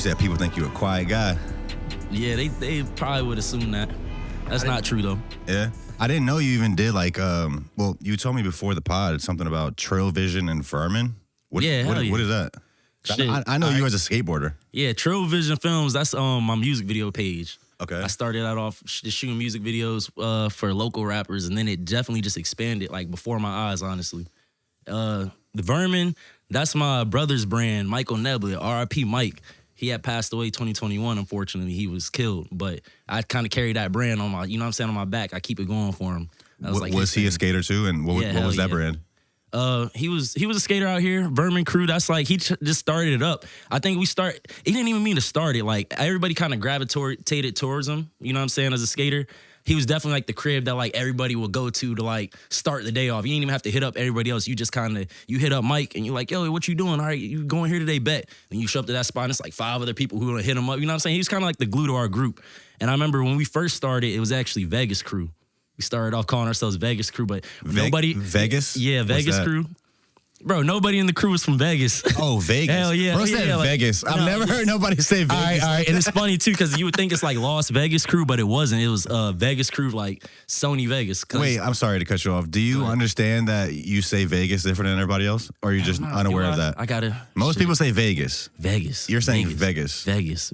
said people think you're a quiet guy. Yeah, they probably would assume that. That's not true though. Yeah. I didn't know you even did like, well, you told me before the pod something about TrillVision and Vermin. What is that? I know you as a skateboarder. Yeah, TrillVision Films, that's my music video page. Okay. I started out off just shooting music videos for local rappers, and then it definitely just expanded like before my eyes, honestly. The Vermin, that's my brother's brand, Michael Nebula, R.I.P. Mike. He had passed away 2021, unfortunately. He was killed, but I kind of carry that brand on my, on my back. I keep it going for him. Was he a skater too? And what was that brand? He was a skater out here, Vermin Crew. That's like, he just started it up. I think he didn't even mean to start it. Like, everybody kind of gravitated towards him, you know what I'm saying, as a skater. He was definitely like the crib that like everybody would go to like start the day off. You didn't even have to hit up everybody else. You just you hit up Mike and you're like, yo, what you doing? All right, you going here today, bet. And you show up to that spot and it's like 5 other people who are gonna hit him up. You know what I'm saying? He was kind of like the glue to our group. And I remember when we first started, it was actually Vegas Crew. We started off calling ourselves Vegas Crew, but nobody. Vegas? Yeah, Vegas Crew. Bro, nobody in the crew was from Vegas. Oh, Vegas. Hell yeah. Bro said Vegas. I've never heard nobody say Vegas. All right. And it's funny, too, because you would think it's like Las Vegas Crew, but it wasn't. It was Vegas Crew, like Sony Vegas. Wait, I'm sorry to cut you off. Do you understand that you say Vegas different than everybody else? Or are you just unaware of that? I gotta. Most people say Vegas. Vegas. You're saying Vegas. Vegas.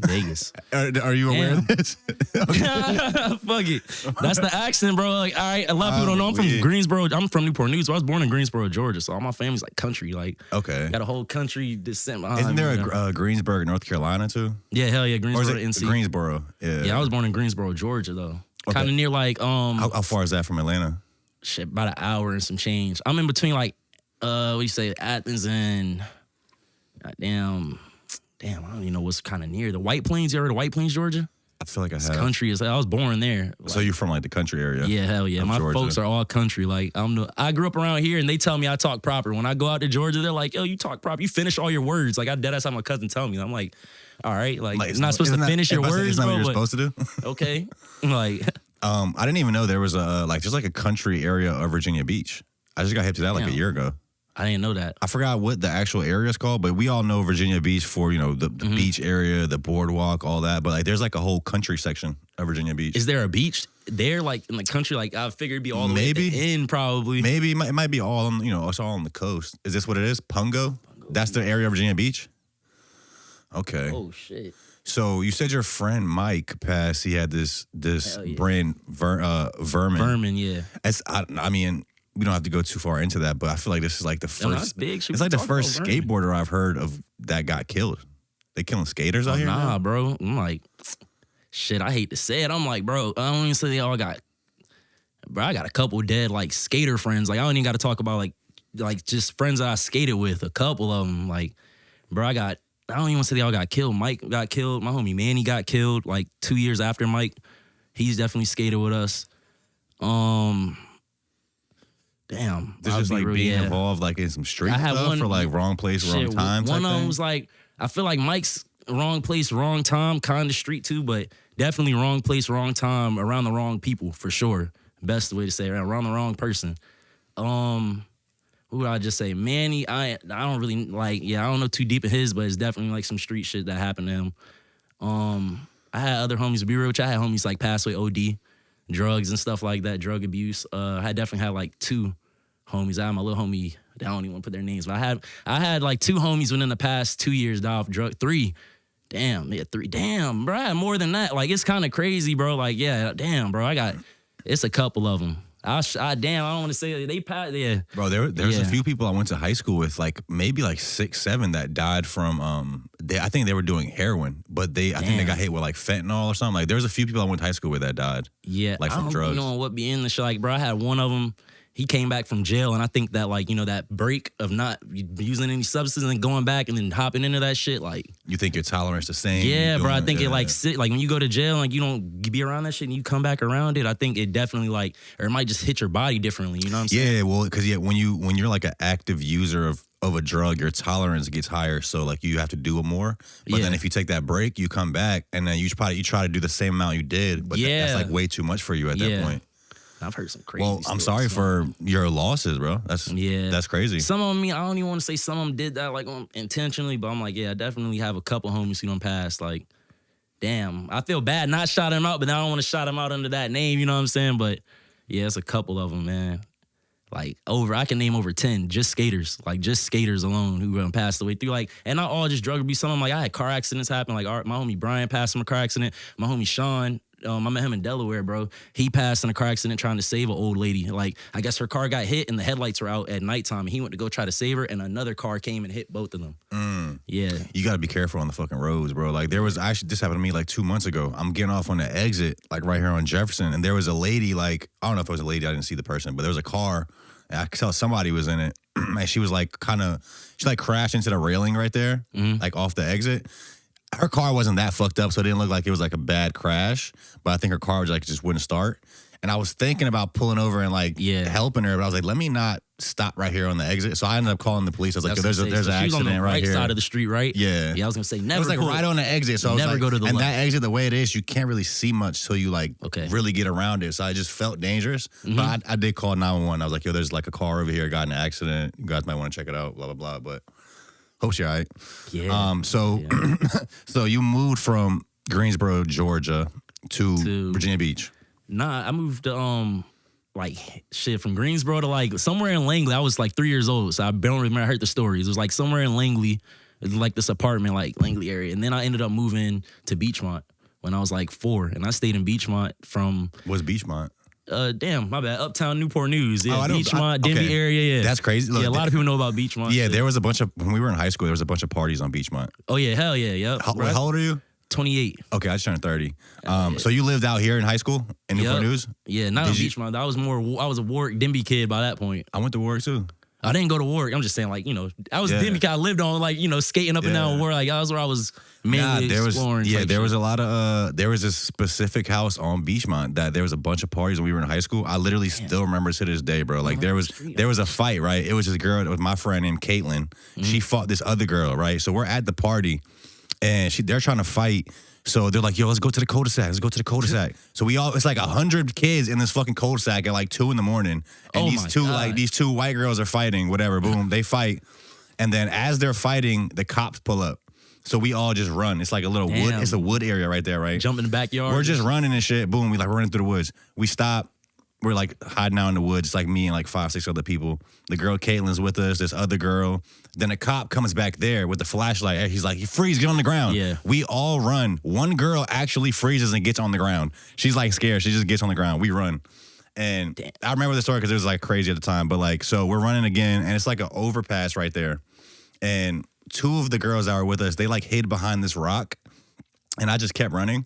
Are you aware of this? Fuck it. That's the accent, bro. Like, all right, a lot of people don't know I'm from Greensboro. I'm from Newport News. So I was born in Greensboro, Georgia. So all my family's like country. Like, okay. Got a whole country descent behind. Isn't there a Greensboro, North Carolina, too? Yeah, hell yeah, Greensboro, NC. Greensboro, yeah. Yeah, I was born in Greensboro, Georgia, though. Okay. Kind of near, like... How far is that from Atlanta? Shit, about an hour and some change. I'm in between, like, what do you say, Athens and... Damn, I don't even know what's kind of near. The White Plains, you heard of White Plains, Georgia? I feel like I have. It's country. I was born there. So you're from, like, the country area? Yeah, hell yeah. My Georgia. folks are all country. Like, I grew up around here, and they tell me I talk proper. When I go out to Georgia, they're like, yo, you talk proper. You finish all your words. Like, that's how my cousin tell me. I'm like, all right. Like you're not supposed to finish your words, isn't that bro. What you're supposed to do? Okay. Like... I didn't even know there was there's a country area of Virginia Beach. I just got hip to that like a year ago. I didn't know that. I forgot what the actual area is called, but we all know Virginia Beach for, the beach area, the boardwalk, all that. But like there's like a whole country section of Virginia Beach. Is there a beach there, like in the country? Like I figured it'd be all the way at the end, probably. Maybe it might be all on, it's all on the coast. Is this what it is? Pungo? That's the area of Virginia Beach? Okay. Oh shit. So you said your friend Mike passed. He had this brand Vermin. Vermin, yeah. I mean, we don't have to go too far into that, but I feel like this is like the first. No, that's big. It's like the first skateboarder I've heard of that got killed. They killing skaters out here? Nah, bro. I'm like, shit. I hate to say it. I'm like, bro. I don't even say they all got. Bro, I got a couple dead like skater friends. Like I don't even got to talk about like just friends that I skated with. A couple of them. Like, bro, I don't even say they all got killed. Mike got killed. My homie Manny got killed like 2 years after Mike. He's definitely skated with us. Damn. This just like being involved like in some street stuff or like wrong place, wrong time. One of them was like, I feel like Mike's wrong place, wrong time, kind of street too, but definitely wrong place, wrong time, around the wrong people for sure. Best way to say it, around the wrong person. Who would I just say? Manny, I don't really like, I don't know too deep in his, but it's definitely like some street shit that happened to him. I had other homies, to be real with you, I had homies like pass away OD, drugs and stuff like that, drug abuse. I definitely had like 2 homies. I had my little homie, I don't even want to put their names, but I had like 2 homies within the past 2 years die off drug. 3. Damn, 3. Damn, bro, I had more than that. Like, it's kind of crazy, bro. Like, yeah, damn, bro, it's a couple of them. I don't want to say they passed. Yeah, bro. There's a few people I went to high school with, like maybe like 6, 7 that died from. I think they were doing heroin, but I think they got hit with like fentanyl or something. Like there's a few people I went to high school with that died. Yeah, like from drugs. You know what be in the shit. Like, bro, I had one of them. He came back from jail, and I think that like that break of not using any substances and going back and then hopping into that shit, like you think your tolerance the same? Yeah, bro. I think it like like when you go to jail, like you don't be around that shit and you come back around it. I think it definitely like, or it might just hit your body differently. You know what I'm saying? Yeah, well, because when you're like an active user of a drug, your tolerance gets higher, so like you have to do it more. But then if you take that break, you come back and then you try to do the same amount you did, but that's like way too much for you at that point. I've heard some crazy. Well, I'm sorry for your losses, bro. That's crazy. Some of them, I don't even want to say some of them did that like intentionally, but I'm like, yeah, I definitely have a couple homies who done passed. Like, damn, I feel bad not shouting them out, but now I don't want to shout them out under that name. You know what I'm saying? But yeah, it's a couple of them, man. Like I can name over 10 just skaters alone who passed away through and not all just drug abuse. Some of them I had car accidents happen. Like my homie Brian passed from a car accident. My homie Sean. I met him in Delaware, bro. He passed in a car accident trying to save an old lady. Like, I guess her car got hit and the headlights were out at nighttime. And he went to go try to save her, and another car came and hit both of them. Yeah. You got to be careful on the fucking roads, bro. Like, this happened to me like 2 months ago. I'm getting off on the exit, like right here on Jefferson, and there was a lady, I don't know if it was a lady, I didn't see the person, but there was a car, and I could tell somebody was in it, and she was she crashed into the railing right there, like off the exit. Her car wasn't that fucked up, so it didn't look like it was like a bad crash. But I think her car was just wouldn't start. And I was thinking about pulling over and helping her, but I was like, let me not stop right here on the exit. So I ended up calling the police. I was like, there's an accident she was on the right here. Side of the street, right? Yeah. Yeah, I was gonna say never. It was right on the exit. So never go to the left. And that exit, the way it is, you can't really see much till you really get around it. So I just felt dangerous. But I did call 911. I was like, yo, there's a car over here, got in an accident. You guys might want to check it out. Blah blah blah. But hope you're all right. Yeah. So you moved from Greensboro, Georgia, to Virginia Beach. Nah, I moved to from Greensboro to somewhere in Langley. I was 3 years old, so I don't remember. I heard the stories. It was somewhere in Langley, it was this apartment Langley area, and then I ended up moving to Beachmont when I was 4, and I stayed in Beachmont from. What's Beachmont? Damn, my bad. Uptown Newport News. Yeah, Beachmont, Denby area. Yeah, that's crazy. Look, a lot of people know about Beachmont. Yeah, there was a bunch of when we were in high school. There was a bunch of parties on Beachmont. Oh yeah, hell yeah, yep. How old are you? 28. Okay, I just turned 30. So you lived out here in high school in Newport News? Yeah, not on Beachmont. I was a Warwick Denby kid by that point. I went to Warwick too. I didn't go to Warwick. I'm just saying, I was Denby kid. I lived on skating up and down Warwick. That was where I was mainly exploring. There was a lot of there was this specific house on Beachmont that there was a bunch of parties when we were in high school. I literally still remember to this day, bro. There was a fight, right? It was this girl with my friend named Caitlin. She fought this other girl, right? So we're at the party, and they're trying to fight. So they're like, yo, let's go to the cul-de-sac. Let's go to the cul-de-sac. So it's 100 kids in this fucking cul-de-sac at 2 a.m. And these two white girls are fighting, whatever. Boom, they fight. And then as they're fighting, the cops pull up. So we all just run. It's like a little wood. It's a wood area right there, right? Jump in the backyard. We're just running and shit. Boom, we're running through the woods. We stop. We're hiding out in the woods. It's me and 5, 6 other people. The girl Caitlin's with us. This other girl. Then a cop comes back there with the flashlight. He's like, freeze, get on the ground. Yeah. We all run. One girl actually freezes and gets on the ground. She's scared. She just gets on the ground. We run. And I remember the story because it was crazy at the time. But so we're running again, and it's an overpass right there. And 2 of the girls that were with us, they hid behind this rock, and I just kept running.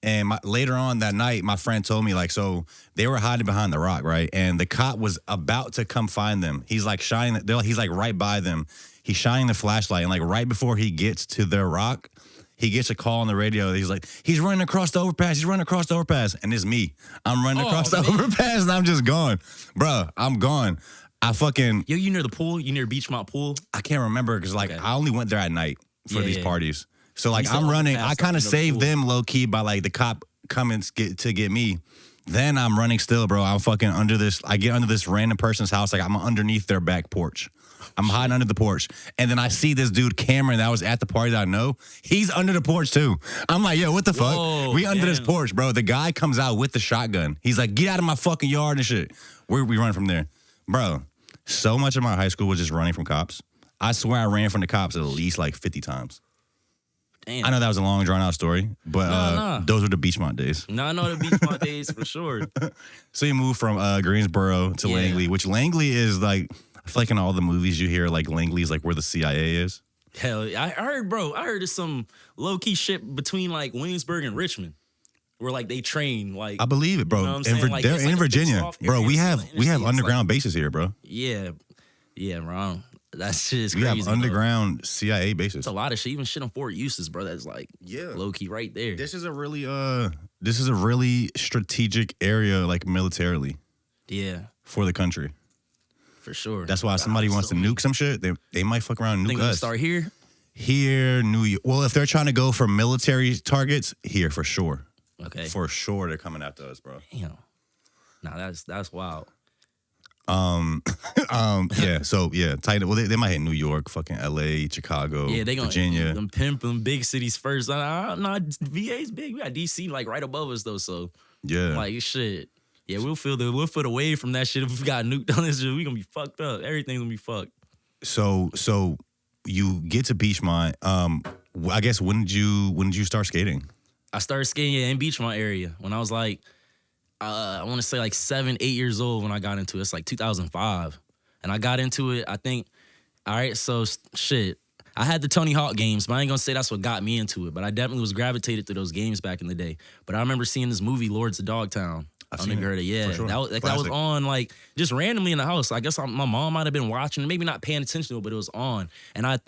And later on that night, my friend told me, so they were hiding behind the rock, right? And the cop was about to come find them. He's shining, he's right by them. He's shining the flashlight. And right before he gets to their rock, he gets a call on the radio. He's he's running across the overpass. He's running across the overpass. And it's me. I'm running across the overpass, and I'm just gone. Bruh, I'm gone. Yo, you near the pool? You near Beachmont Pool? I can't remember because I only went there at night for these parties. So I'm running. I kind of saved them low key by the cop coming to get me. Then I'm running still, bro. I'm fucking under this. I get under this random person's house. I'm underneath their back porch. I'm hiding under the porch. And then I see this dude, Cameron, that was at the party that I know. He's under the porch too. I'm like, yo, what the fuck? We under this porch, bro. The guy comes out with the shotgun. He's like, get out of my fucking yard and shit. We run from there. Bro, so much of my high school was just running from cops. I swear I ran from the cops at least 50 times. Damn. I know that was a long, drawn-out story, but those were the Beachmont days. No, I know the Beachmont days for sure. So you moved from Greensboro to Langley, which Langley is I feel in all the movies you hear, Langley's where the CIA is. Hell, I heard there's some low-key shit between Williamsburg and Richmond, where they train I believe it, bro. You know what I'm saying? They're in Virginia, bro. We have underground bases here, bro. Yeah, wrong. That shit is crazy. We have underground bro. CIA bases. It's a lot of shit. Even shit on Fort Eustis, bro. That's low key right there. This is a really strategic area, militarily. Yeah, for the country, for sure. That's why somebody wants to nuke some shit. They might fuck around and nuke us. Start here. Here, New York. Well, if they're trying to go for military targets, here for sure. Okay, for sure they're coming after us, bro. Damn. Nah, that's wild. Yeah. So yeah, tight. Well, they might hit New York, fucking L.A., Chicago, Yeah, they gonna Virginia. them pimp them big cities first. Nah, VA's big. We got DC like right above us though. So Yeah. like shit. Yeah, we'll feel the wave from that shit. If we got nuked on this shit, we gonna be fucked up. Everything's gonna be fucked. So you get to Beachmont. I guess when did you start skating? I started skating in Beachmont area when I was like, I want to say like 7, 8 years old when I got into it. It's like 2005. And I got into it, I think, all right, so shit. I had the Tony Hawk games, but I ain't gonna say that's what got me into it. But I definitely was gravitated to those games back in the day. But I remember seeing this movie, Lords of Dogtown. I don't know if you heard it. Yeah, sure. that was on like just randomly in the house. I guess my mom might have been watching, maybe not paying attention to it, but it was on. And I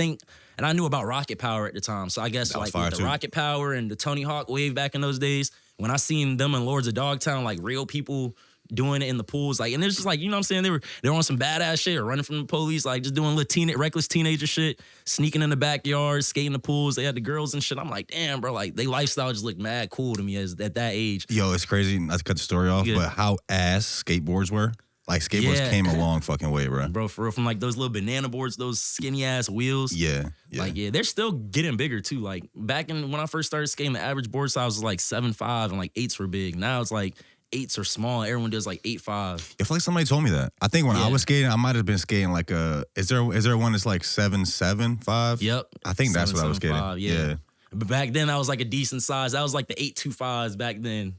knew about Rocket Power at the time. So I guess like with the Rocket Power and the Tony Hawk wave back in those days, when I seen them in Lords of Dogtown, like real people doing it in the pools, like, and it's just like, you know what I'm saying? They were on some badass shit or running from the police, like just doing reckless teenager shit, sneaking in the backyard, skating the pools. They had the girls and shit. I'm like, damn, bro, like they lifestyle just looked mad cool to me at that age. Yo, it's crazy. Not to cut the story off, but how ass skateboards were. Like skateboards came a long fucking way, bro. Bro, for real, from like those little banana boards, those skinny ass wheels. Yeah. Like, yeah, they're still getting bigger too. Like back when I first started skating, the average board size was like 7.5 and like 8s were big. Now it's like 8s are small. Everyone does like 8.5. I feel like somebody told me that. I think when I was skating, I might have been skating like is there one that's like 7.75? Yep. I think that's what I was skating. Yeah. But back then that was like a decent size. That was like the 8.25s back then.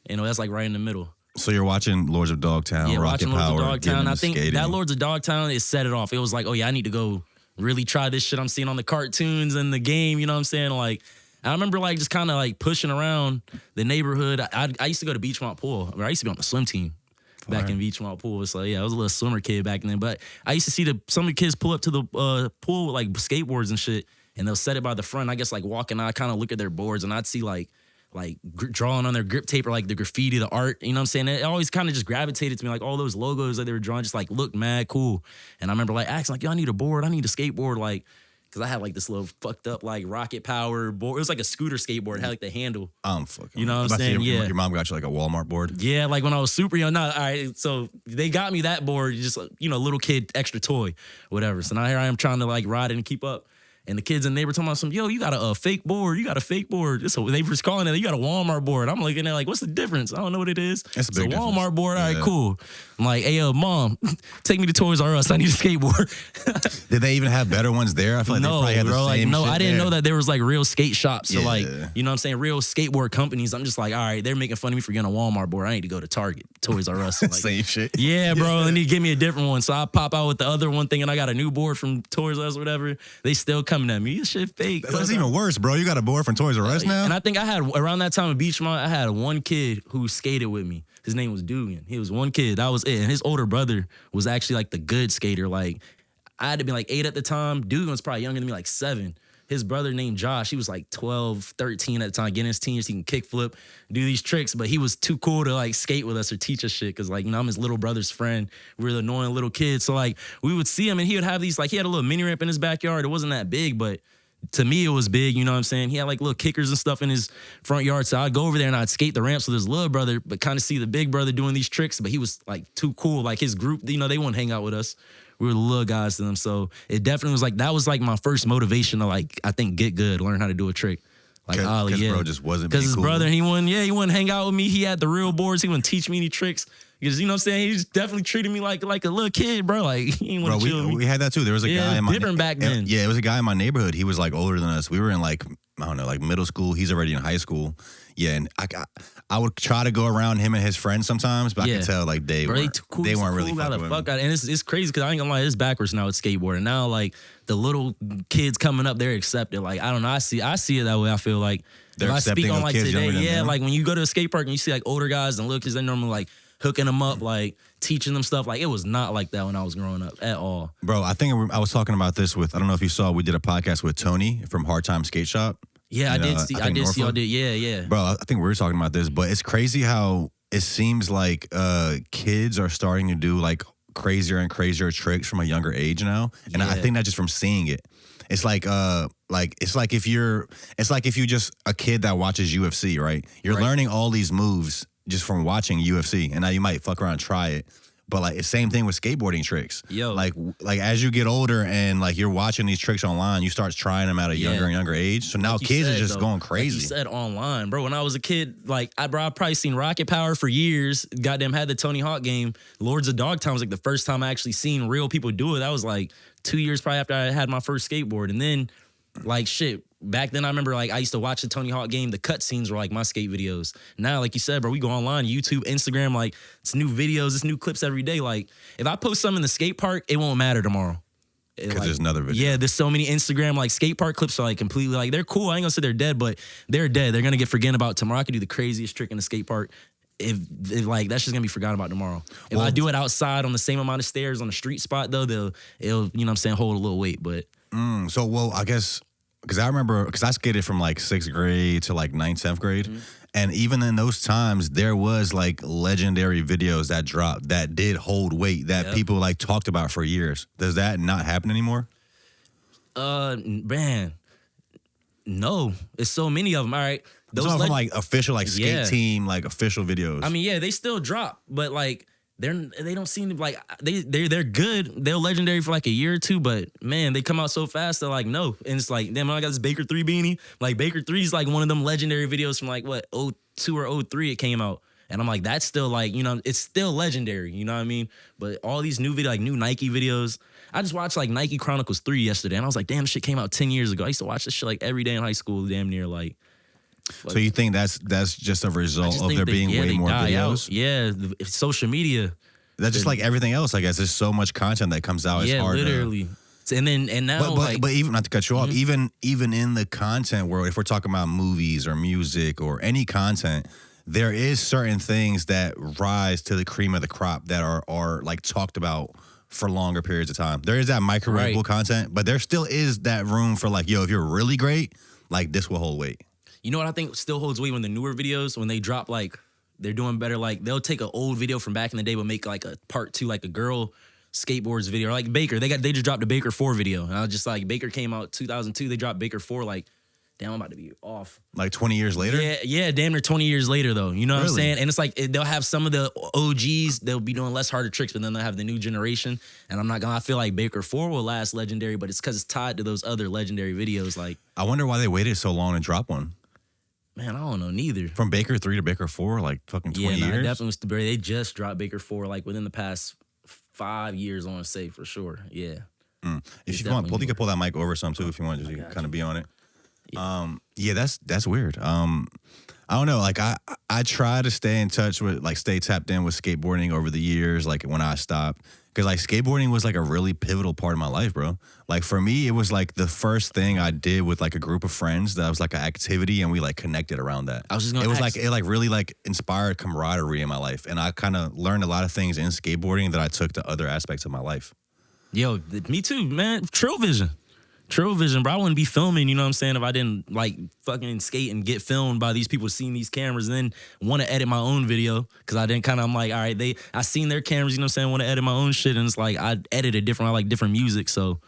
You know, that's like right in the middle. So you're watching Lords of Dogtown, Rocket Power, Lords of Dogtown. I think skating. that Lords of Dogtown, it set it off. It was like, oh yeah, I need to go really try this shit I'm seeing on the cartoons and the game. You know what I'm saying? Like, I remember like just kind of like pushing around the neighborhood. I used to go to Beachmont Pool. I used to be on the swim team back in Beachmont Pool. So yeah, I was a little swimmer kid back then. But I used to see some of the kids pull up to the pool with like skateboards and shit, and they'll set it by the front. I guess like walking, I kind of look at their boards and I'd see like drawing on their grip tape or like the graffiti, the art, you know what I'm saying? It always kind of just gravitated to me, like all those logos that they were drawing just like looked mad cool. And I remember like asking like, yo, I need a board, I need a skateboard, like, cause I had like this little fucked up like Rocket Power board. It was like a scooter skateboard, it had like the handle. I'm fucking. You know what I'm saying? Your mom got you like a Walmart board? Yeah, like when I was super young. All right, so they got me that board, just, you know, little kid, extra toy, whatever. So now here I am trying to like ride it and keep up. And the kids in the neighborhood talking about yo, you got a fake board. You got a fake board. So they were calling it, you got a Walmart board. I'm looking at like, what's the difference? I don't know what it is. It's a big Walmart difference. board. All right, cool. I'm like, hey, Mom, take me to Toys R Us. I need a skateboard. Did they even have better ones there? I feel like they probably had the same shit I didn't there. know that there was like real skate shops or like, you know what I'm saying, real skateboard companies. I'm just like, all right, they're making fun of me for getting a Walmart board. I need to go to Target, Toys R Us. Like, same shit. Yeah, bro. They need to give me a different one. So I pop out with the other one thinking I got a new board from Toys R Us or whatever. They still coming at me. This shit fake. That's even worse, bro. You got a board from Toys R Us now? And I think I had, around that time in Beachmont, I had one kid who skated with me. His name was Dugan. He was one kid. That was it. And his older brother was actually like the good skater. Like, I had to be like 8 at the time. Dugan was probably younger than me, like 7. His brother named Josh, he was like 12, 13 at the time, getting his teens. He can kickflip, do these tricks, but he was too cool to like skate with us or teach us shit. Cause like, you know, I'm his little brother's friend. We were the annoying little kids. So like, we would see him and he would have these, like, he had a little mini ramp in his backyard. It wasn't that big, but to me, it was big, you know what I'm saying? He had like little kickers and stuff in his front yard. So I'd go over there and I'd skate the ramps with his little brother, but kind of see the big brother doing these tricks. But he was like too cool. Like his group, you know, they wouldn't hang out with us. We were the little guys to them. So it definitely was like, that was like my first motivation to like, I think, get good, learn how to do a trick. Like Ollie, Because bro just wasn't because his cool. brother, he wouldn't hang out with me. He had the real boards. He wouldn't teach me any tricks. Because, you know what I'm saying? He just definitely treated me like a little kid, bro. Like, he didn't want to chill with me. We had that too. There was a guy in my different back then. Yeah, it was a guy in my neighborhood. He was like older than us. We were in like, I don't know, like middle school. He's already in high school. Yeah, and I would try to go around him and his friends sometimes, but I could tell like they weren't really fucking with me. And it's crazy because I ain't gonna lie, it's backwards now with skateboarding. Now like the little kids coming up, they're accepted. Like, I don't know, I see it that way. I feel like They're if I speak accepting on of like kids today, younger than them. like when you go to a skate park and you see like older guys and little kids, they're normally like hooking them up, like teaching them stuff. Like, it was not like that when I was growing up at all. Bro, I think I was talking about this with, I don't know if you saw, we did a podcast with Tony from Hard Time Skate Shop. Yeah, I did see y'all did. Yeah. Bro, I think we were talking about this, but it's crazy how it seems like kids are starting to do like crazier and crazier tricks from a younger age now. And I think that's just from seeing it. It's like it's like if you just a kid that watches UFC, right? You're learning all these moves just from watching UFC, and now you might fuck around and try it. But like, it's same thing with skateboarding tricks. Yo. Like as you get older and like you're watching these tricks online, you start trying them at a younger and younger age. So now like kids are just going crazy. Like you said online, bro. When I was a kid, like I probably seen Rocket Power for years. Goddamn had the Tony Hawk game. Lords of Dogtown was like the first time I actually seen real people do it. That was like 2 years probably after I had my first skateboard. And then like shit, back then I remember like I used to watch the Tony Hawk game. The cutscenes were like my skate videos. Now, like you said, bro, we go online, YouTube, Instagram, like it's new videos, it's new clips every day. Like if I post something in the skate park, it won't matter tomorrow. Because like, there's another video. Yeah, there's so many Instagram like skate park clips are like completely like they're cool. I ain't gonna say they're dead, but they're dead. They're gonna get forgotten about tomorrow. I could do the craziest trick in the skate park. If like that's just gonna be forgotten about tomorrow. If I do it outside on the same it'll on a street spot though, it'll you know what I'm saying, hold a little weight. But I guess because I remember I skated from like 6th grade to like 9th, 10th grade. Mm-hmm. And even in those times, there was like legendary videos that dropped that did hold weight that people like talked about for years. Does that not happen anymore? Man, no. It's so many of them. All right. Those from like official like skate team like official videos. I mean, yeah, they still drop, but like they don't seem to like they're good. They're legendary for like a year or two, but man, they come out so fast. They're like no, and it's like damn, I got this Baker 3 beanie. Like Baker 3 is like one of them legendary videos from like what 02 or 03 it came out, and I'm like that's still like it's still legendary. You know what I mean? But all these new like new Nike videos. I just watched like Nike Chronicles 3 yesterday, and I was like damn, this shit came out 10 years ago. I used to watch this shit like every day in high school, damn near like. So you think that's just a result of there being way more videos? Out. Yeah, social media. That's just like everything else, I guess. There's so much content that comes out. It's hard literally. And now, but even not to cut you off, even in the content world, if we're talking about movies or music or any content, there is certain things that rise to the cream of the crop that are like talked about for longer periods of time. There is that microwavable content, but there still is that room for like, yo, if you're really great, like this will hold weight. You know what I think still holds weight when the newer videos, when they drop like, they're doing better. Like they'll take an old video from back in the day, but make like a part 2, like a girl skateboards video. Or like Baker, they just dropped a Baker 4 video. And I was just like, Baker came out 2002. They dropped Baker 4 like, damn, I'm about to be off. Like 20 years later? Yeah, damn near 20 years later though. You know what I'm saying? And it's like, they'll have some of the OGs, they'll be doing less harder tricks, but then they'll have the new generation. And I feel like Baker 4 will last legendary, but it's because it's tied to those other legendary videos. Like, I wonder why they waited so long to drop one. Man, I don't know neither. From Baker 3 to Baker 4, like fucking 20 years? Definitely was they just dropped Baker 4 like within the past 5 years, I want to say, for sure. Yeah. If you want, you can pull that mic over some too if you want to kind of be on it. Yeah, that's weird. I don't know. Like I try to stay in touch with, like stay tapped in with skateboarding over the years, like when I stopped. Because like skateboarding was like a really pivotal part of my life, bro. Like for me, it was like the first thing I did with like a group of friends that was like an activity, and we like connected around that. I was just gonna it like really like inspired camaraderie in my life, and I kind of learned a lot of things in skateboarding that I took to other aspects of my life. Yo, me too, man. TrillVision, bro. I wouldn't be filming, you know what I'm saying, if I didn't like fucking skate and get filmed by these people seeing these cameras and then want to edit my own video. Cause I didn't I'm like, all right, I seen their cameras, you know what I'm saying, want to edit my own shit. And it's like, I edited different, I like different music. So,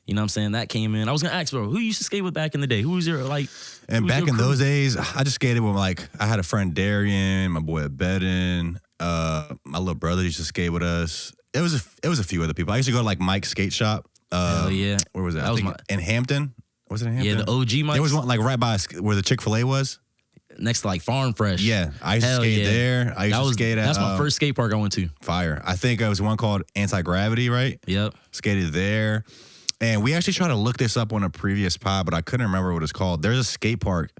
you know what I'm saying, that came in. I was gonna ask, bro, who you used to skate with back in the day? Who was your, like, and back in those days, I just skated with like, I had a friend Darian, my boy Bedin, my little brother used to skate with us. It was a few other people. I used to go to like Mike's skate shop. Hell yeah. Where was that? That was in Hampton. Was it in Hampton? Yeah, the OG Mike's. There was one like right by where the Chick-fil-A was. Next to like Farm Fresh. Yeah, I used to skate there. I used to skate at. That's my first skate park I went to. Fire. I think it was one called Anti-Gravity, right? Yep. Skated there. And we actually tried to look this up on a previous pod, but I couldn't remember what it's called. There's a skate park.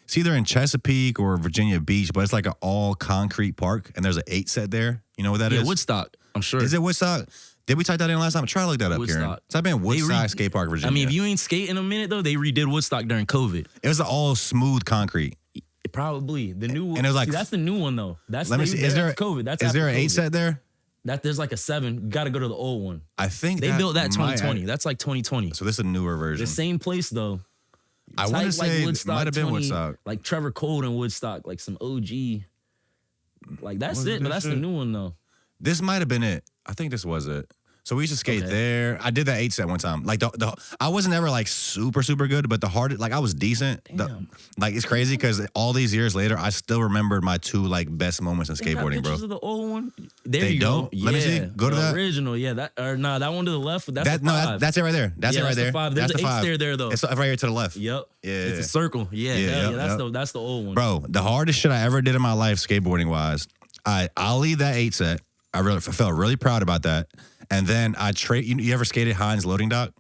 It's either in Chesapeake or Virginia Beach, but it's like an all concrete park, and there's an 8 set there. You know what that is? Yeah, Woodstock. I'm sure. Is it Woodstock? Did we type that in last time? Try to look that up, Kieran. Type in Woodstock Skate Park, Virginia. I mean, if you ain't skate in a minute, though, they redid Woodstock during COVID. It was all smooth concrete. Probably. The new one. And it was like, that's the new one, though. Let me see. Is there an 8 set there? There's like a 7. You got to go to the old one. I think they built that 2020. That's like 2020. So this is a newer version. The same place, though. I want to say it might have been Woodstock. Like Trevor Cole in Woodstock, like some OG. Like that's it, but that's the new one, though. This might have been it. I think this was it. So we used to skate Okay. there. I did that 8 set one time. Like I wasn't ever like super good, but the hardest, like I was decent. Like it's crazy because all these years later, I still remembered my 2 like best moments in skateboarding, bro. Pictures of the old one. There They you don't? go. Let me see. Go to the that. original. Yeah, that one to the left. That's the No, 5. that's it right there. That's Yeah, it right that's the there. 5. There's That's an the 8 5. stair there though. It's right here to the left. Yep. Yeah. It's a circle. Yeah. That's the old one. Bro, the hardest shit I ever did in my life, skateboarding wise, I'll lead that 8 set. I felt really proud about that. And then I you ever skated Heinz loading dock?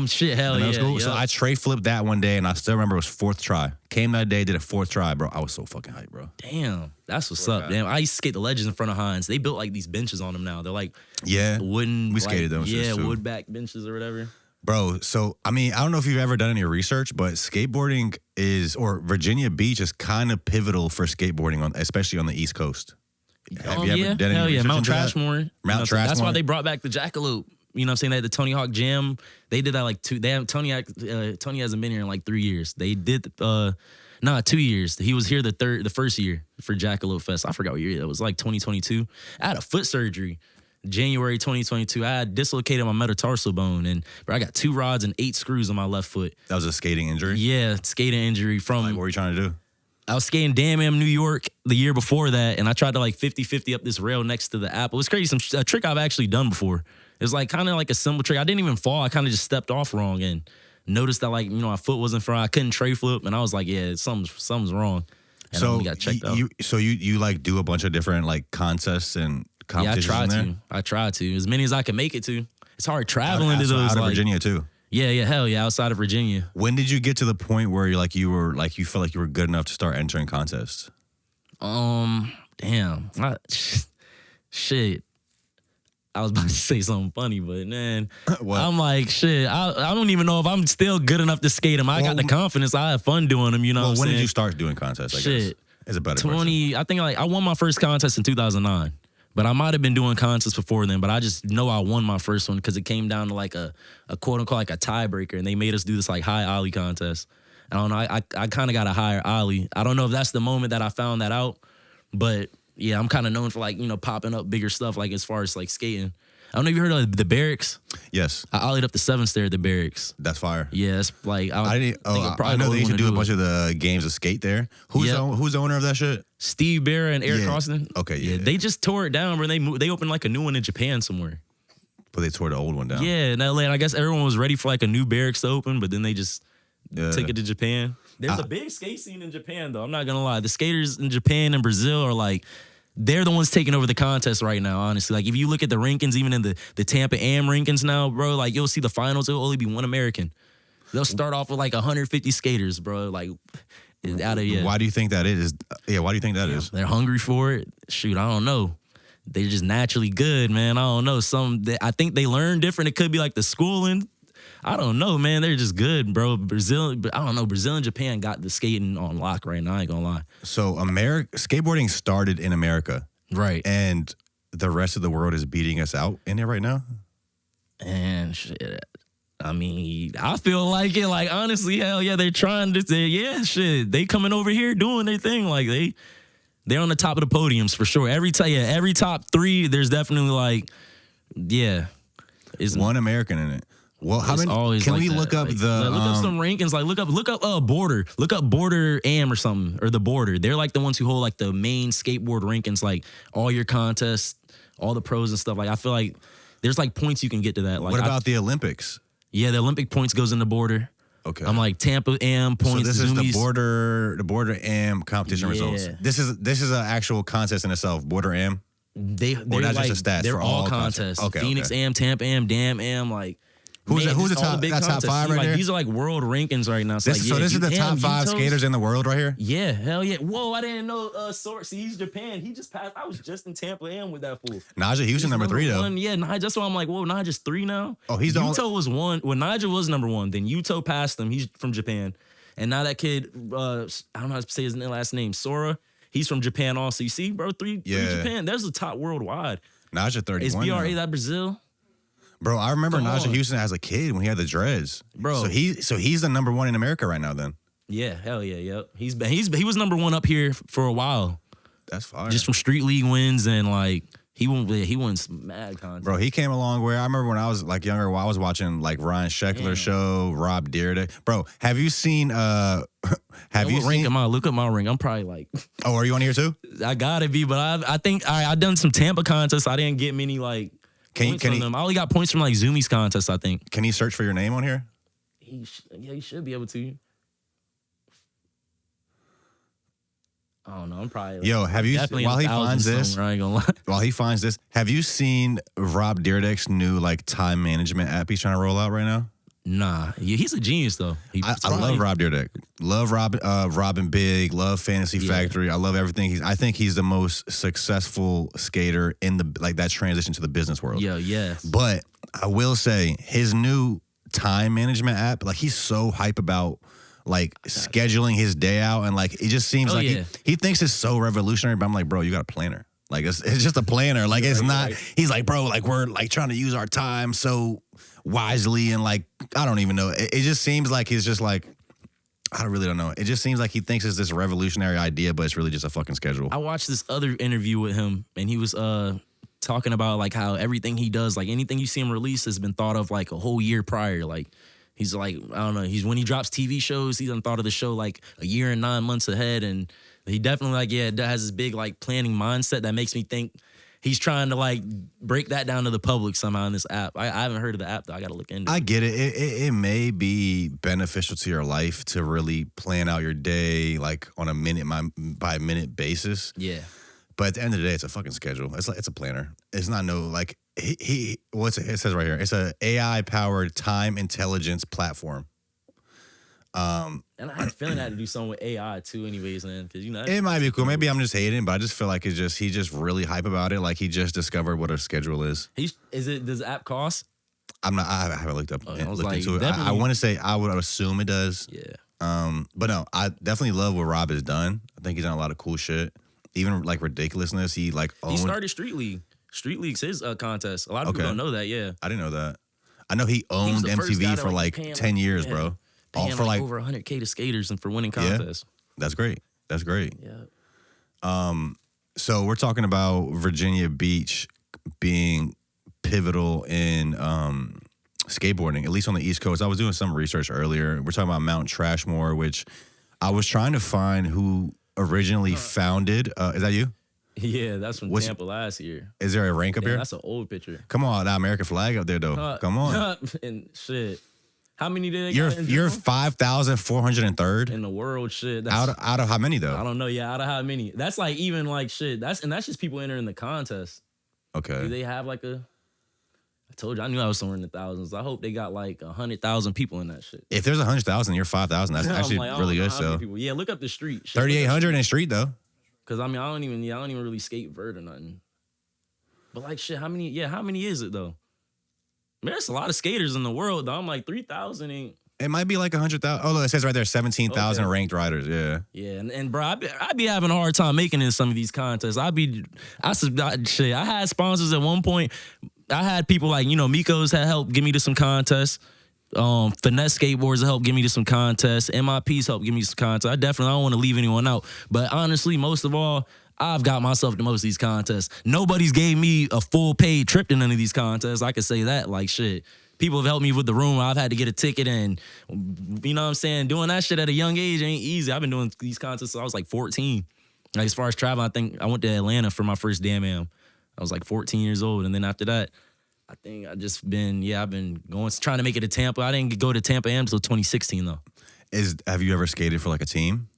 Shit, hell yeah. School? Yep. So I tray flipped that one day, and I still remember it was 4th try. Came that day, did a 4th try, bro. I was so fucking hyped, bro. Damn, that's what's up. Damn, I used to skate the Legends in front of Heinz. They built like these benches on them now. They're like wooden. We skated those. Yeah, wood back benches or whatever. Bro, so I mean, I don't know if you've ever done any research, but skateboarding or Virginia Beach is kind of pivotal for skateboarding, especially on the East Coast. Have you ever done any research Mount into that? Trashmore. Mount Trashmore. That's why they brought back the Jackalope. You know what I'm saying? They had the Tony Hawk Jam. They did that like Tony hasn't been here in like 3 years. They did 2 years. He was here the first year for Jackalope Fest. I forgot what year it was, like 2022. I had a foot surgery. January 2022, I had dislocated my metatarsal bone, and bro, I got 2 rods and 8 screws on my left foot. That was a skating injury? Yeah, skating injury from. Like, what were you trying to do? I was skating Damn New York the year before that, and I tried to like 50-50 up this rail next to the apple. It was crazy, a trick I've actually done before. It was like kind of like a simple trick. I didn't even fall. I kind of just stepped off wrong and noticed that like, my foot wasn't front. I couldn't tray flip, and I was like, yeah, something's wrong. And so I got checked out. You like do a bunch of different like contests and competitions. Yeah, I tried to as many as I could make it to. It's hard traveling to those out of like, Virginia too. Yeah, hell yeah, outside of Virginia. When did you get to the point where you felt like you were good enough to start entering contests? Damn, shit. I was about to say something funny, but man, I'm like, shit. I don't even know if I'm still good enough to skate them. I got the confidence. I have fun doing them. You know. Well, when did you start doing contests? I guess is a better 20. question. I think I won my first contest in 2009. But I might have been doing contests before then, but I just know I won my first one because it came down to like a quote unquote like a tiebreaker, and they made us do this like high ollie contest. I don't know. I kind of got a higher ollie. I don't know if that's the moment that I found that out, but yeah, I'm kind of known for like popping up bigger stuff like as far as like skating. I don't know if you heard of the barracks. Yes, I ollied up the 7th stair at the barracks. That's fire. Yeah, it's like I know they used to do a bunch of the games of skate there. Who's the owner of that shit? Steve Barra and Eric Austin. Okay, yeah. They just tore it down, bro. They opened like a new one in Japan somewhere. But they tore the old one down. Yeah, in LA. And I guess everyone was ready for like a new barracks to open, but then they just took it to Japan. There's a big skate scene in Japan, though. I'm not gonna lie. The skaters in Japan and Brazil are like, they're the ones taking over the contest right now, honestly. Like, if you look at the rankings, even in the Tampa Am rankings now, bro, like, you'll see the finals, it'll only be one American. They'll start off with, like, 150 skaters, bro. Like, out of, Why do you think that is? Yeah, why do you think that is? They're hungry for it. Shoot, I don't know. They're just naturally good, man. I don't know. I think they learn different. It could be, like, the schooling. I don't know, man. They're just good, bro. Brazil and Japan got the skating on lock right now. I ain't gonna lie. So skateboarding started in America. Right. And the rest of the world is beating us out in it right now? And shit. I mean, I feel like it. Like, honestly, hell yeah, they're trying to say, yeah, shit. They coming over here doing their thing. Like, they're on the top of the podiums for sure. Every top 3, there's definitely like, yeah. It's one American in it. Well, how many? Can we look up look up some rankings? Like look up Border. Look up Border Am or something, or the Border. They're like the ones who hold like the main skateboard rankings, like all your contests, all the pros and stuff. Like, I feel like there's like points you can get to that. Like, what about the Olympics? Yeah, the Olympic points goes in the Border. Okay. I'm like Tampa Am points. So this Zoomies. is the Border Am competition results. This is an actual contest in itself. Border Am. They're like, just a stats. They're for all contests. Okay, Phoenix Am, Tampa Am, Damn Am, like. Who's the top? That's top 5 right there. These are like world rankings right now. So this is the top 5 skaters in the world right here. Yeah, hell yeah. Whoa, I didn't know. See, he's Japan. He just passed. I was just in Tampa Am with that fool. Nigel Houston number 3 though. Yeah, that's why I'm like, whoa, Nigel's 3 now. Oh, he's the Yuto was 1. When Nigel was number 1, then Yuto passed him. He's from Japan, and now that kid, I don't know how to say his last name, Sora. He's from Japan also. You see, bro, 3 Japan. There's the top worldwide. Nigel 31. Is BRA that Brazil? Bro, I remember Nigel Houston as a kid when he had the dreads. Bro. So he's the number 1 in America right now then. Yeah, hell yeah, yep. He was number 1 up here for a while. That's fire. Just from street league wins and like He wants mad content. Bro, he came a long way. I remember when I was like younger, I was watching like Ryan Sheckler's show, Rob Dyrdek. Bro, have you seen What ring am I? Look up my ring. I'm probably like Oh, are you on here too? I gotta be, but I think I done some Tampa contests. I didn't get many like points from them. I only got points from like Zoomies contests, I think. Can he search for your name on here? He should be able to. I don't know. I'm probably like, Yo, have you while he finds this? I ain't gonna lie. While he finds this, have you seen Rob Dyrdek's new like time management app he's trying to roll out right now? Nah, yeah, he's a genius though. I love Rob Dyrdek. Love Robin Big. Love Fantasy Factory. I love everything. I think he's the most successful skater in the like that transition to the business world. Yeah, yes. But I will say his new time management app, like he's so hype about like scheduling his day out, and like it just seems like he thinks it's so revolutionary. But I'm like, bro, you got a planner. Like it's just a planner. Like it's not. He's like, bro, like we're like trying to use our time so wisely, and like I don't even know. It just seems like he's just like I really don't know. It just seems like he thinks it's this revolutionary idea, but it's really just a fucking schedule. I watched this other interview with him, and he was talking about like how everything he does, like anything you see him release, has been thought of like a whole year prior. Like he's like, I don't know. He's when he drops TV shows, he done thought of the show like a year and 9 months ahead, and he definitely like has this big like planning mindset that makes me think he's trying to like break that down to the public somehow in this app. I haven't heard of the app though. I got to look into it. I get it. It may be beneficial to your life to really plan out your day like on a minute by minute basis. Yeah. But at the end of the day, it's a fucking schedule. It's like it's a planner. It's not no like it says right here. It's a AI powered time intelligence platform. And I had a feeling I had to do something with AI too, anyways, man. Because it might be cool. Maybe I'm just hating, but I just feel like he's just really hype about it. Like he just discovered what a schedule is. Does the app cost? I haven't looked up. I was looked like, into it. I want to say I would assume it does. Yeah. But no, I definitely love what Rob has done. I think he's done a lot of cool shit. Even like ridiculousness. He started Street League. Street League's his contest. A lot of people don't know that. Yeah. I didn't know that. I know he owned MTV for like 10 years, bro. Paying for like over 100K to skaters and for winning contests. That's great. That's great. Yeah. So we're talking about Virginia Beach being pivotal in skateboarding, at least on the East Coast. I was doing some research earlier. We're talking about Mount Trashmore, which I was trying to find who originally founded. Is that you? Yeah, that's from Tampa last year. Is there a rank up here? That's an old picture. Come on, that American flag up there though. Come on. And shit. How many did they You're 5,403rd in the world. Shit. Out of how many though? I don't know. Yeah, out of how many? That's like even like shit. That's just people entering the contest. Okay. Do they have like a? I told you I knew I was somewhere in the thousands. I hope they got like 100,000 people in that shit. If there's 100,000, you're 5,000. That's actually like, really good. So yeah, look up the street. 3,800 in street though. Cause I mean I don't even really skate vert or nothing. But like shit, how many is it though? Man, there's a lot of skaters in the world though. I'm like 3,000 ain't. It might be like 100,000. Oh, look, it says right there 17,000 ranked riders. Yeah. Yeah, and bro, I be having a hard time making it in some of these contests. I had sponsors at one point. I had people like, Miko's had helped give me to some contests. Finesse Skateboards helped give me to some contests. MIP's helped give me some contests. I don't want to leave anyone out. But honestly, most of all, I've got myself to most of these contests. Nobody's gave me a full paid trip to none of these contests. I could say that. Like shit. People have helped me with the room. I've had to get a ticket, and you know what I'm saying? Doing that shit at a young age ain't easy. I've been doing these contests since I was like 14. Like as far as traveling, I think I went to Atlanta for my first Damn Am. I was like 14 years old, and then after that, I think I've been trying to make it to Tampa. I didn't go to Tampa Am until 2016 though. Have you ever skated for like a team?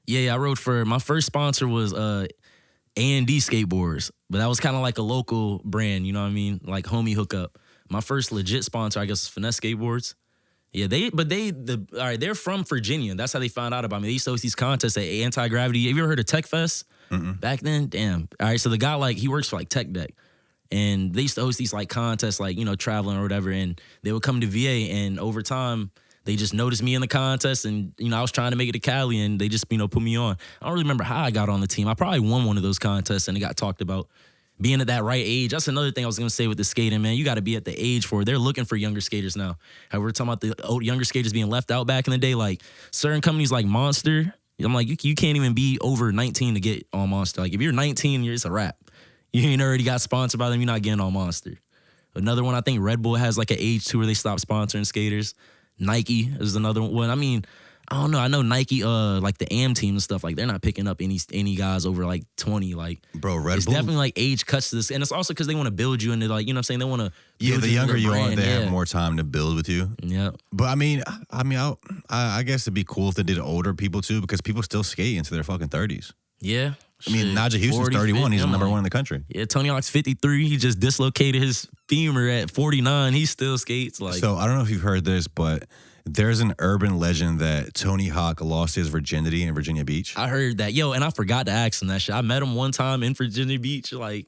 Yeah, I rode for my first sponsor was A&D Skateboards, but that was kind of like a local brand, you know what I mean? Like homie hookup. My first legit sponsor, I guess, was Finesse Skateboards. Yeah, they're from Virginia. That's how they found out about me. They used to host these contests at Anti-Gravity. Have you ever heard of Tech Fest? Back then? Damn. All right, so the guy, he works for, Tech Deck. And they used to host these, contests, traveling or whatever. And they would come to VA, and over time, they just noticed me in the contest. And, I was trying to make it to Cali, and they just, put me on. I don't really remember how I got on the team. I probably won one of those contests, and it got talked about. Being at that right age, that's another thing I was going to say with the skating, man. You got to be at the age for it. They're looking for younger skaters now. How we're talking about the old younger skaters being left out back in the day. Like, certain companies like Monster, I'm like, you can't even be over 19 to get on Monster. Like, if you're 19, it's a wrap. You ain't already got sponsored by them, you're not getting on Monster. Another one, I think Red Bull has like an age to where they stopped sponsoring skaters. Nike is another one. I mean, I don't know. I know Nike, like the AM team and stuff, like they're not picking up any guys over like 20. Like, bro, Red it's Bull definitely like age cuts to this, and it's also because they want to build you into like, you know what I'm saying? They want to. Yeah, the younger you are, they have more time to build with you. Yeah. But I guess it'd be cool if they did older people too, because people still skate into their fucking 30s. Yeah. I mean, Najee Houston's 40, 31. 50, He's the number one in the country. Yeah, Tony Hawk's 53. He just dislocated his femur at 49. He still skates. Like, so I don't know if you've heard this, but there's an urban legend that Tony Hawk lost his virginity in Virginia Beach. I heard that. Yo, and I forgot to ask him that shit. I met him one time in Virginia Beach, like,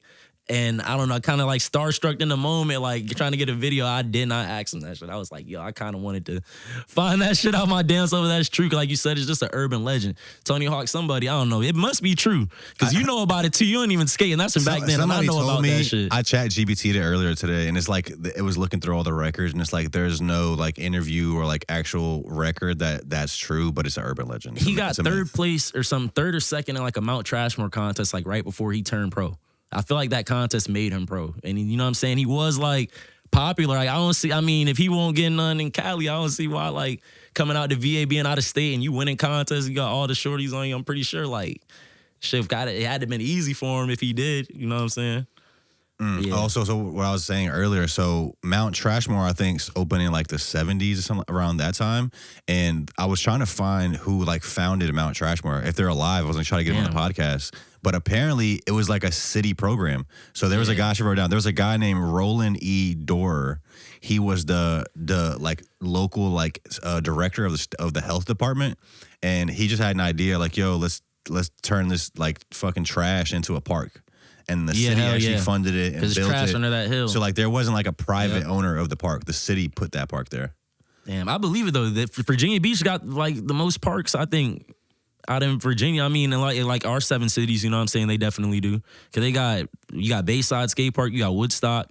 and I don't know, kind of like starstruck in the moment, like trying to get a video. I did not ask him that shit. I was like, yo, I kind of wanted to find that shit out my damn self. That's true. Like you said, it's just an urban legend. Tony Hawk, somebody, I don't know. It must be true because you know about it too. You don't even skate, and that's from back then. And I know about that shit. I chat GBT'd it earlier today, and it's like it was looking through all the records, and it's like there's no like interview or like actual record that's true, but it's an urban legend. He got third place or something, third or second in like a Mount Trashmore contest, like right before he turned pro. I feel like that contest made him pro. And you know what I'm saying? He was like popular. Like, I mean, if he won't get none in Cali, I don't see why like coming out to VA, being out of state and you winning contests, you got all the shorties on you. I'm pretty sure like shit it had to have been easy for him if he did. You know what I'm saying? Yeah. Also, so what I was saying earlier, so Mount Trashmore, I think, is opening in like the 70s or something around that time. And I was trying to find who like founded Mount Trashmore. If they're alive, I was going to try to get them on the podcast. But apparently it was like a city program. So there was a guy, she wrote down, there was a guy named Roland E. Dorer. He was the like local like director of the health department. And he just had an idea like, yo, let's turn this like fucking trash into a park. And the city actually funded it and built it. Trash under that hill. So like there wasn't like a private owner of the park. The city put that park there. Damn, I believe it though. That Virginia Beach got like the most parks, I think, out in Virginia. I mean, in like our 7 cities, you know what I'm saying? They definitely do. Cause you got Bayside Skate Park, you got Woodstock,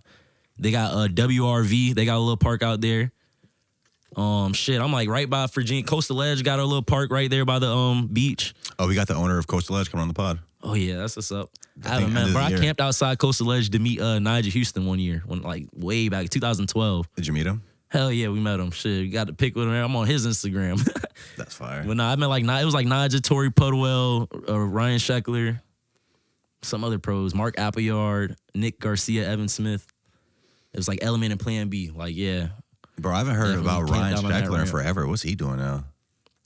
they got WRV, they got a little park out there. I'm like right by Virginia. Coastal Edge got a little park right there by the beach. Oh, we got the owner of Coastal Edge coming on the pod. Oh yeah, that's what's up. I remember I camped outside Coastal Edge to meet Nigel Houston one year, when like way back 2012. Did you meet him? Hell yeah, we met him. Shit, we got to pick with him. I'm on his Instagram. That's fire. But I met like it was like Nigel, Tori Pudwell, Ryan Sheckler, some other pros, Mark Appleyard, Nick Garcia, Evan Smith. It was like Element and Plan B. Like yeah, bro, I haven't heard about Ryan Sheckler in forever. What's he doing now?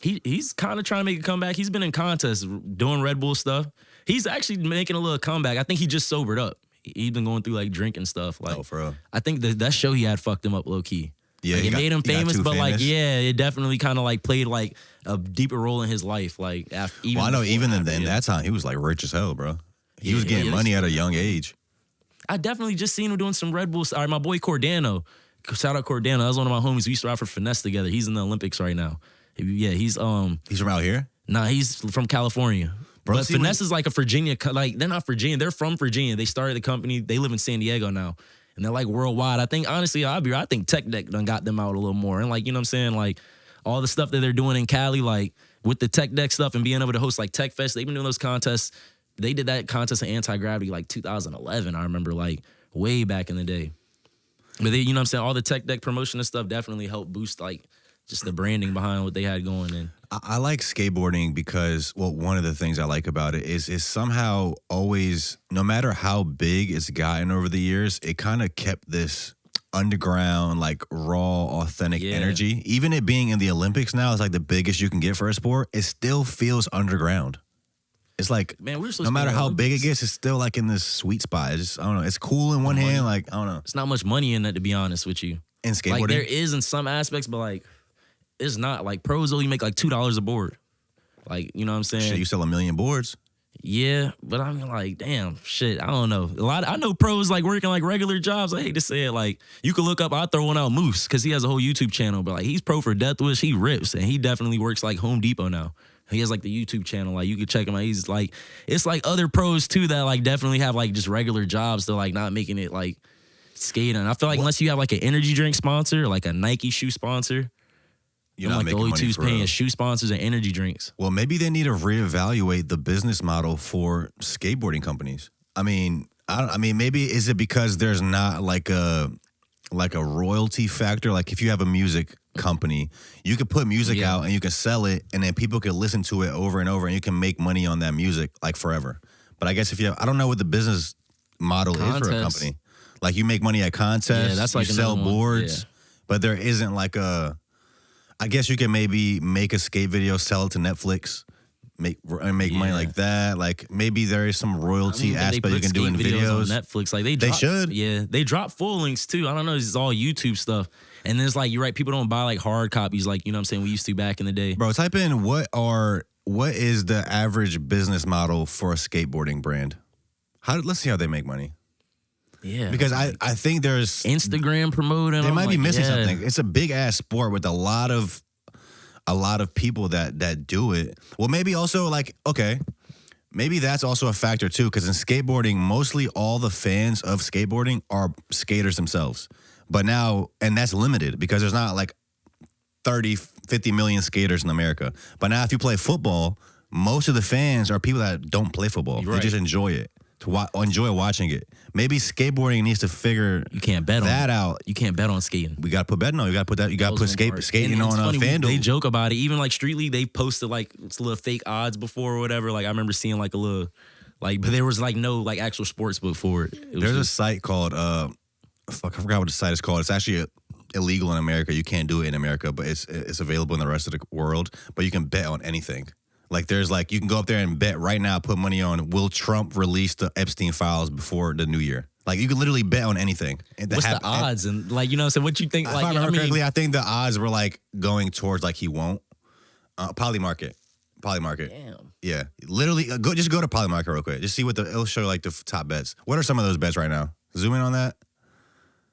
He's kind of trying to make a comeback. He's been in contests doing Red Bull stuff. He's actually making a little comeback. I think he just sobered up. He's been going through like drinking stuff. Like, oh, for real? I think that show he had fucked him up low key. Yeah, like, it made him famous, but like, yeah, it definitely kind of like played like a deeper role in his life. Like, after, I know even in that time he was like rich as hell, bro. He was getting money at a young age. I definitely just seen him doing some Red Bulls. All right, my boy Cordano, shout out Cordano. That was one of my homies. We used to ride for Finesse together. He's in the Olympics right now. Yeah, he's from out here. Nah, he's from California. Bro, but Finesse is like a Virginia, like they're not Virginia. They're from Virginia. They started the company. They live in San Diego now. And they're like worldwide. I think, honestly, I think Tech Deck done got them out a little more. And like, you know what I'm saying? Like all the stuff that they're doing in Cali, like with the Tech Deck stuff and being able to host like Tech Fest, they've been doing those contests. They did that contest in anti-gravity like 2011. I remember like way back in the day. But they, you know what I'm saying? All the Tech Deck promotion and stuff definitely helped boost like just the branding behind what they had going in. I like skateboarding because, well, one of the things I like about it is somehow always, no matter how big it's gotten over the years, it kind of kept this underground, like raw, authentic energy. Even it being in the Olympics now, it's like the biggest you can get for a sport. It still feels underground. It's like, man, no matter how big it gets, it's still like in this sweet spot. It's just, I don't know. It's cool in one hand, like, I don't know. It's not much money in it, to be honest with you. In skateboarding? Like, there is in some aspects, but like, it's not. Like, pros only make like $2 a board. Like, you know what I'm saying? Shit, you sell 1 million boards. Yeah, but I'm like, damn, shit, I don't know. I know pros like working like regular jobs. I hate to say it. Like, you could look up, I'll throw one out, Moose, because he has a whole YouTube channel. But like, he's pro for Death Wish. He rips, and he definitely works like Home Depot now. He has like the YouTube channel. Like, you could check him out. He's like, it's like other pros too that like definitely have like just regular jobs. They're like not making it like skating. I feel like unless you have like an energy drink sponsor, like a Nike shoe sponsor, you're not like the only two's paying shoe sponsors and energy drinks. Well, maybe they need to reevaluate the business model for skateboarding companies. I mean, I mean, maybe is it because there's not like a royalty factor? Like if you have a music company, you could put music out and you can sell it, and then people can listen to it over and over, and you can make money on that music like forever. But I guess if you have, I don't know what the business model is for a company. Like you make money at contests, that's like you sell boards, but there isn't like a. I guess you can maybe make a skate video, sell it to Netflix, make money like that. Like maybe there is some royalty aspect you can do in videos. On Netflix, like they should. Yeah, they drop full links too. I don't know. It's all YouTube stuff, and then it's like you're right. People don't buy like hard copies, like you know what I'm saying. We used to back in the day. Bro, type in what is the average business model for a skateboarding brand? Let's see how they make money. Yeah, because I think there's Instagram promoting. They might be missing something. It's a big ass sport with a lot of people that do it. Well, maybe also like maybe that's also a factor too. Because in skateboarding, mostly all the fans of skateboarding are skaters themselves. But now, and that's limited because there's not like 30, 50 million skaters in America. But now, if you play football, most of the fans are people that don't play football. They just enjoy it. Enjoy watching it. Maybe skateboarding needs to figure that out. You can't bet on skating. We got to put betting on. You got to put that. You got to put skating on FanDuel. They joke about it. Even like Street League, they posted like little fake odds before or whatever. Like I remember seeing like a little, like, but there was like no like actual sports book for it. There's a site called I forgot what the site is called. It's actually illegal in America. You can't do it in America, but it's available in the rest of the world. But you can bet on anything. Like there's like you can go up there and bet right now, put money on will Trump release the Epstein files before the new year? Like you can literally bet on anything. What's the odds? And like you know, so what you think? If like I remember correctly, I think the odds were like going towards like he won't. Polymarket. Damn. Yeah, literally go to Polymarket real quick. Just see it'll show like the top bets. What are some of those bets right now? Zoom in on that.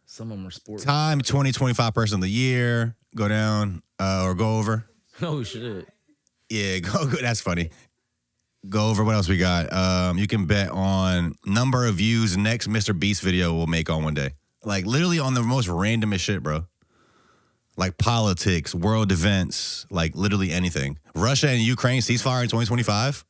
Some of them are sports. Time 2025 person of the year. Go down or go over. Oh shit. Yeah, go. That's funny. Go over what else we got. You can bet on number of views next Mr. Beast video will make on one day. Like literally on the most randomest shit, bro. Like politics, world events, like literally anything. Russia and Ukraine ceasefire in 2025.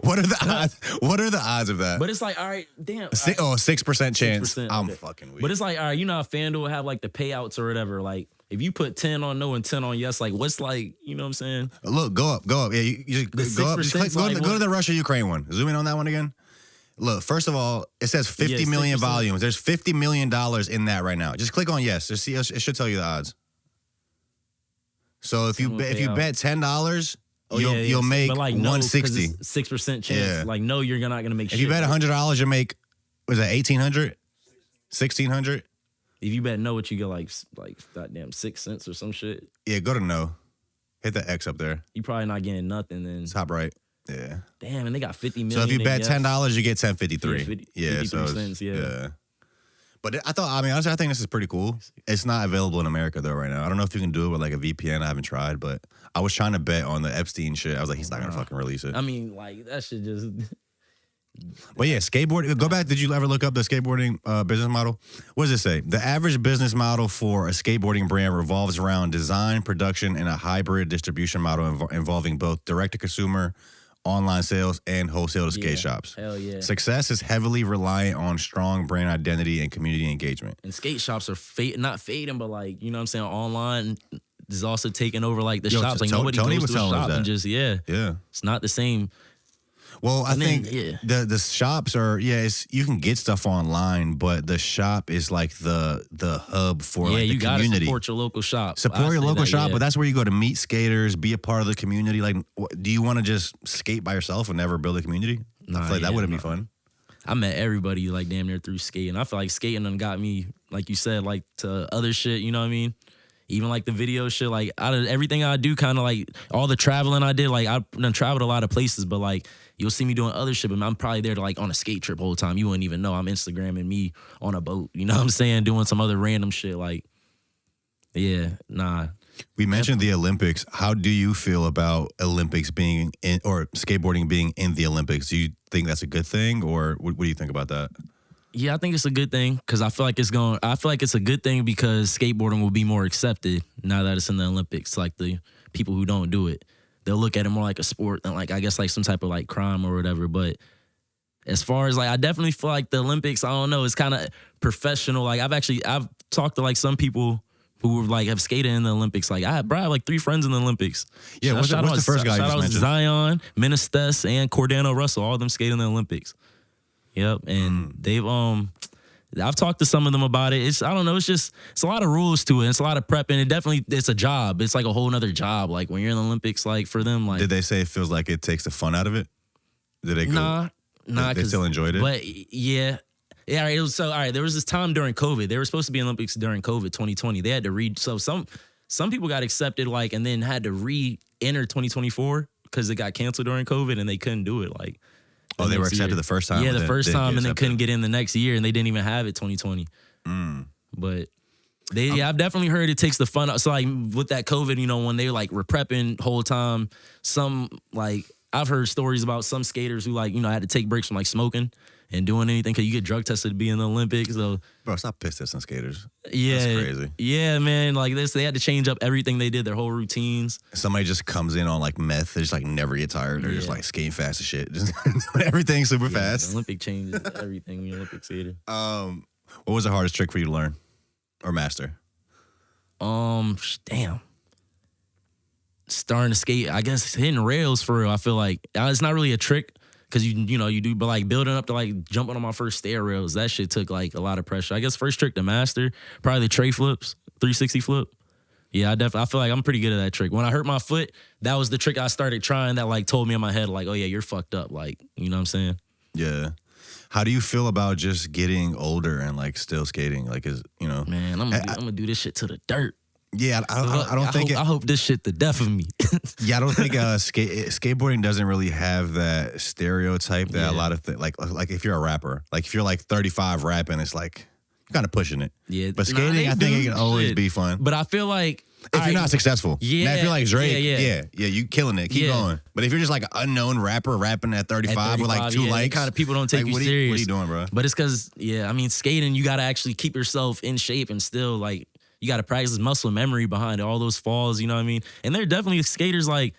What are the odds? What are the odds of that? But it's like, all right, damn. 6% chance. 6%, I'm okay. fucking weak. But it's like, all right, you know how FanDuel have like the payouts or whatever. Like if you put 10 on no and 10 on yes, like what's like, you know what I'm saying? Look, go up. Yeah, you just go up. Just go to the Russia Ukraine one. Zoom in on that one again. Look, first of all, it says 50 million volumes. There's $50 million in that right now. Just click on yes. Just see, it should tell you the odds. So if you bet $10, you'll make like 160. 6% chance. Yeah. Like no, you're not gonna make shit. If you bet $100, you'll make was that 1,800, 1,600. If you bet no, what you get like goddamn 6 cents or some shit. Yeah, go to no. Hit the X up there. You probably not getting nothing then. Top right. Yeah. Damn, and they got 50 million. So if you bet $10, you get 10.53. Yeah, 53 cents. Yeah. But honestly, I think this is pretty cool. It's not available in America, though, right now. I don't know if you can do it with, like, a VPN. I haven't tried, but I was trying to bet on the Epstein shit. I was like, he's not going to fucking release it. I mean, like, that shit just... But, yeah, skateboarding. Go back. Did you ever look up the skateboarding business model? What does it say? The average business model for a skateboarding brand revolves around design, production, and a hybrid distribution model involving both direct-to-consumer, online sales, and wholesale to skate shops. Hell yeah. Success is heavily reliant on strong brand identity and community engagement. And skate shops are not fading, but like, you know what I'm saying, online is also taking over like the shops. Like nobody goes to a shop and just, it's not the same. Well, I think the shops are, you can get stuff online, but the shop is like the hub for like the community. Yeah, you gotta support your local shop. Support your local shop, but that's where you go to meet skaters, be a part of the community. Like, do you want to just skate by yourself and never build a community? I feel like that wouldn't be fun. I met everybody like damn near through skating. I feel like skating done got me, like you said, like to other shit, you know what I mean? Even like the video shit, like out of everything I do, kind of like all the traveling I did, like I've done traveled a lot of places, but like you'll see me doing other shit, but I'm probably there to like on a skate trip the whole time. You wouldn't even know I'm Instagramming me on a boat. You know what I'm saying? Doing some other random shit. Like, yeah, nah. We mentioned the Olympics. How do you feel about Olympics being in, or skateboarding being in the Olympics? Do you think that's a good thing, or what do you think about that? Yeah, I think it's a good thing because I feel like it's a good thing because skateboarding will be more accepted now that it's in the Olympics. Like the people who don't do it, they'll look at it more like a sport than like I guess like some type of like crime or whatever. But as far as like, I definitely feel like the Olympics, I don't know, it's kind of professional. Like I've talked to like some people who were like have skated in the Olympics. Like I had 3 friends in the Olympics. Yeah, what's the first guy you just mentioned? Zion, Ministes, and Cordano Russell. All of them skated in the Olympics. Yep, and they've I've talked to some of them about it. I don't know. It's a lot of rules to it. It's a lot of prep, and it's a job. It's like a whole nother job. Like when you're in the Olympics, like for them, like did they say it feels like it takes the fun out of it? Did they? Nah. They still enjoyed it. But yeah. All right. All right. There was this time during COVID. They were supposed to be Olympics during COVID 2020. They had to read. So some people got accepted, like, and then had to re-enter 2024 because it got canceled during COVID and they couldn't do it. Like, they were accepted the first time. Yeah, the first time, and then couldn't get in the next year, and they didn't even have it 2020. But I've definitely heard it takes the fun out. So like with that COVID, you know, when they like were prepping the whole time, some like I've heard stories about some skaters who like, you know, had to take breaks from like smoking and doing anything because you get drug tested to be in the Olympics. So, bro, stop piss testing skaters. Yeah, that's crazy. Yeah, man. Like this, they had to change up everything they did, their whole routines. Somebody just comes in on like meth. They just like never get tired. They're just like skating fast as shit. Just everything super fast. The Olympic changes everything when you're Olympic skater. What was the hardest trick for you to learn or master? Damn. Starting to skate, I guess hitting rails for real. I feel like it's not really a trick because you know you do, but like building up to like jumping on my first stair rails, that shit took like a lot of pressure. I guess first trick to master, probably the tray flips, 360 flip. Yeah, I feel like I'm pretty good at that trick. When I hurt my foot, that was the trick I started trying that like told me in my head like, oh yeah, you're fucked up. Like, you know what I'm saying? Yeah. How do you feel about just getting older and like still skating? Like, Man, I'm gonna do this shit to the dirt. Yeah, I hope this shit the death of me. Yeah, I don't think skateboarding doesn't really have that stereotype that a lot of like if you're a rapper, like if you're like 35 rapping, it's like you're kind of pushing it. Yeah, but skating, I think it can always be fun. But I feel like if you're not successful, now if you're like Drake, yeah, you killing it, keep going. But if you're just like an unknown rapper rapping at 35 with like 2 likes, kind of people don't take you serious. What are you doing, bro? But it's because I mean, skating, you got to actually keep yourself in shape and still like. You got to practice muscle memory behind all those falls, you know what I mean? And there are definitely skaters like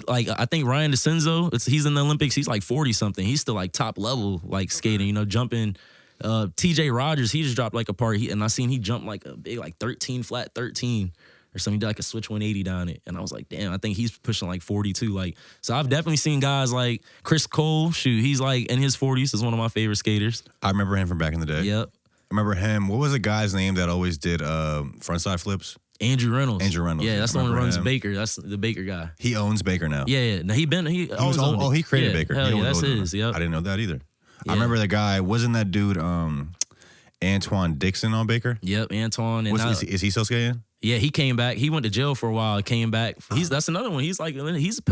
I think Ryan DeCenzo, he's in the Olympics, he's like 40-something. He's still like top level, like skating, you know, jumping. TJ Rogers, he just dropped like a part, and I seen he jumped like a big like 13 flat 13 or something. He did like a switch 180 down it. And I was like, damn, I think he's pushing like 42. Like, so I've definitely seen guys like Chris Cole, he's like in his 40s, is one of my favorite skaters. I remember him from back in the day. Yep. I remember him. What was the guy's name that always did frontside flips? Andrew Reynolds. Yeah, that's the one who runs Baker. That's the Baker guy. He owns Baker now. Yeah. Now he created Baker. Hell yeah, that's his. Yep. I didn't know that either. Yeah. I remember the guy. Wasn't that dude Antoine Dixon on Baker? Yep, Antoine. And is he still skating? Yeah, he came back. He went to jail for a while. Came back. That's another one. He's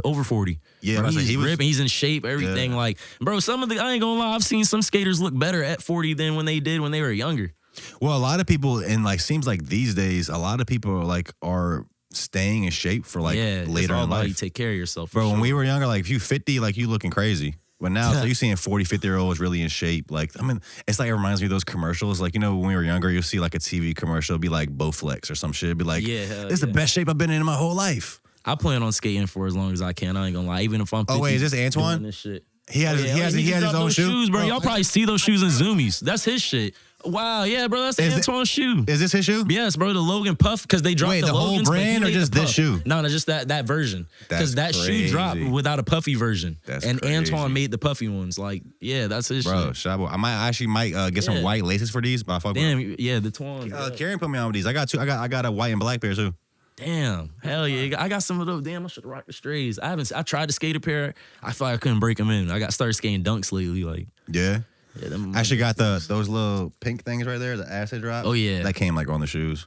over 40. Yeah, bro, he's ripping. He's in shape. Everything. Yeah. Like, bro, I ain't gonna lie. I've seen some skaters look better at 40 than when they did when they were younger. Well, a lot of people, and like seems like these days, a lot of people are staying in shape for like later in life. You take care of yourself, bro. When we were younger, like if you 50, like you looking crazy. But now, so you seeing 40, 50-year-olds really in shape. Like, I mean, it's like it reminds me of those commercials. Like, you know, when we were younger, you'll see like a TV commercial, be like Bowflex or some shit. It'd be like, this is the best shape I've been in my whole life. I plan on skating for as long as I can. I ain't gonna lie. Even if I'm 50, wait, is this Antoine? This shit. He has his own shoes, bro. Y'all probably see those shoes in Zoomies. That's his shit. Wow, yeah, bro, that's Antoine's shoe. Is this his shoe? Yes, bro, the Logan Puff, because they dropped the whole brand or just this shoe? No, just that version. Because that shoe dropped without a puffy version. That's and crazy. Antoine made the puffy ones. Like, yeah, that's his shit. Bro, Shabo, I might get some white laces for these, but I fuck with them. Yeah, the Twins. Karen put me on with these. I got two. I got a white and black pair too. Damn, hell yeah! I got some of those. Damn, I should rock the strays. I tried to skate a pair. I feel like I couldn't break them in. I started skating dunks lately. Like, yeah. I actually got those little pink things right there, the acid drop. Oh yeah, that came like on the shoes.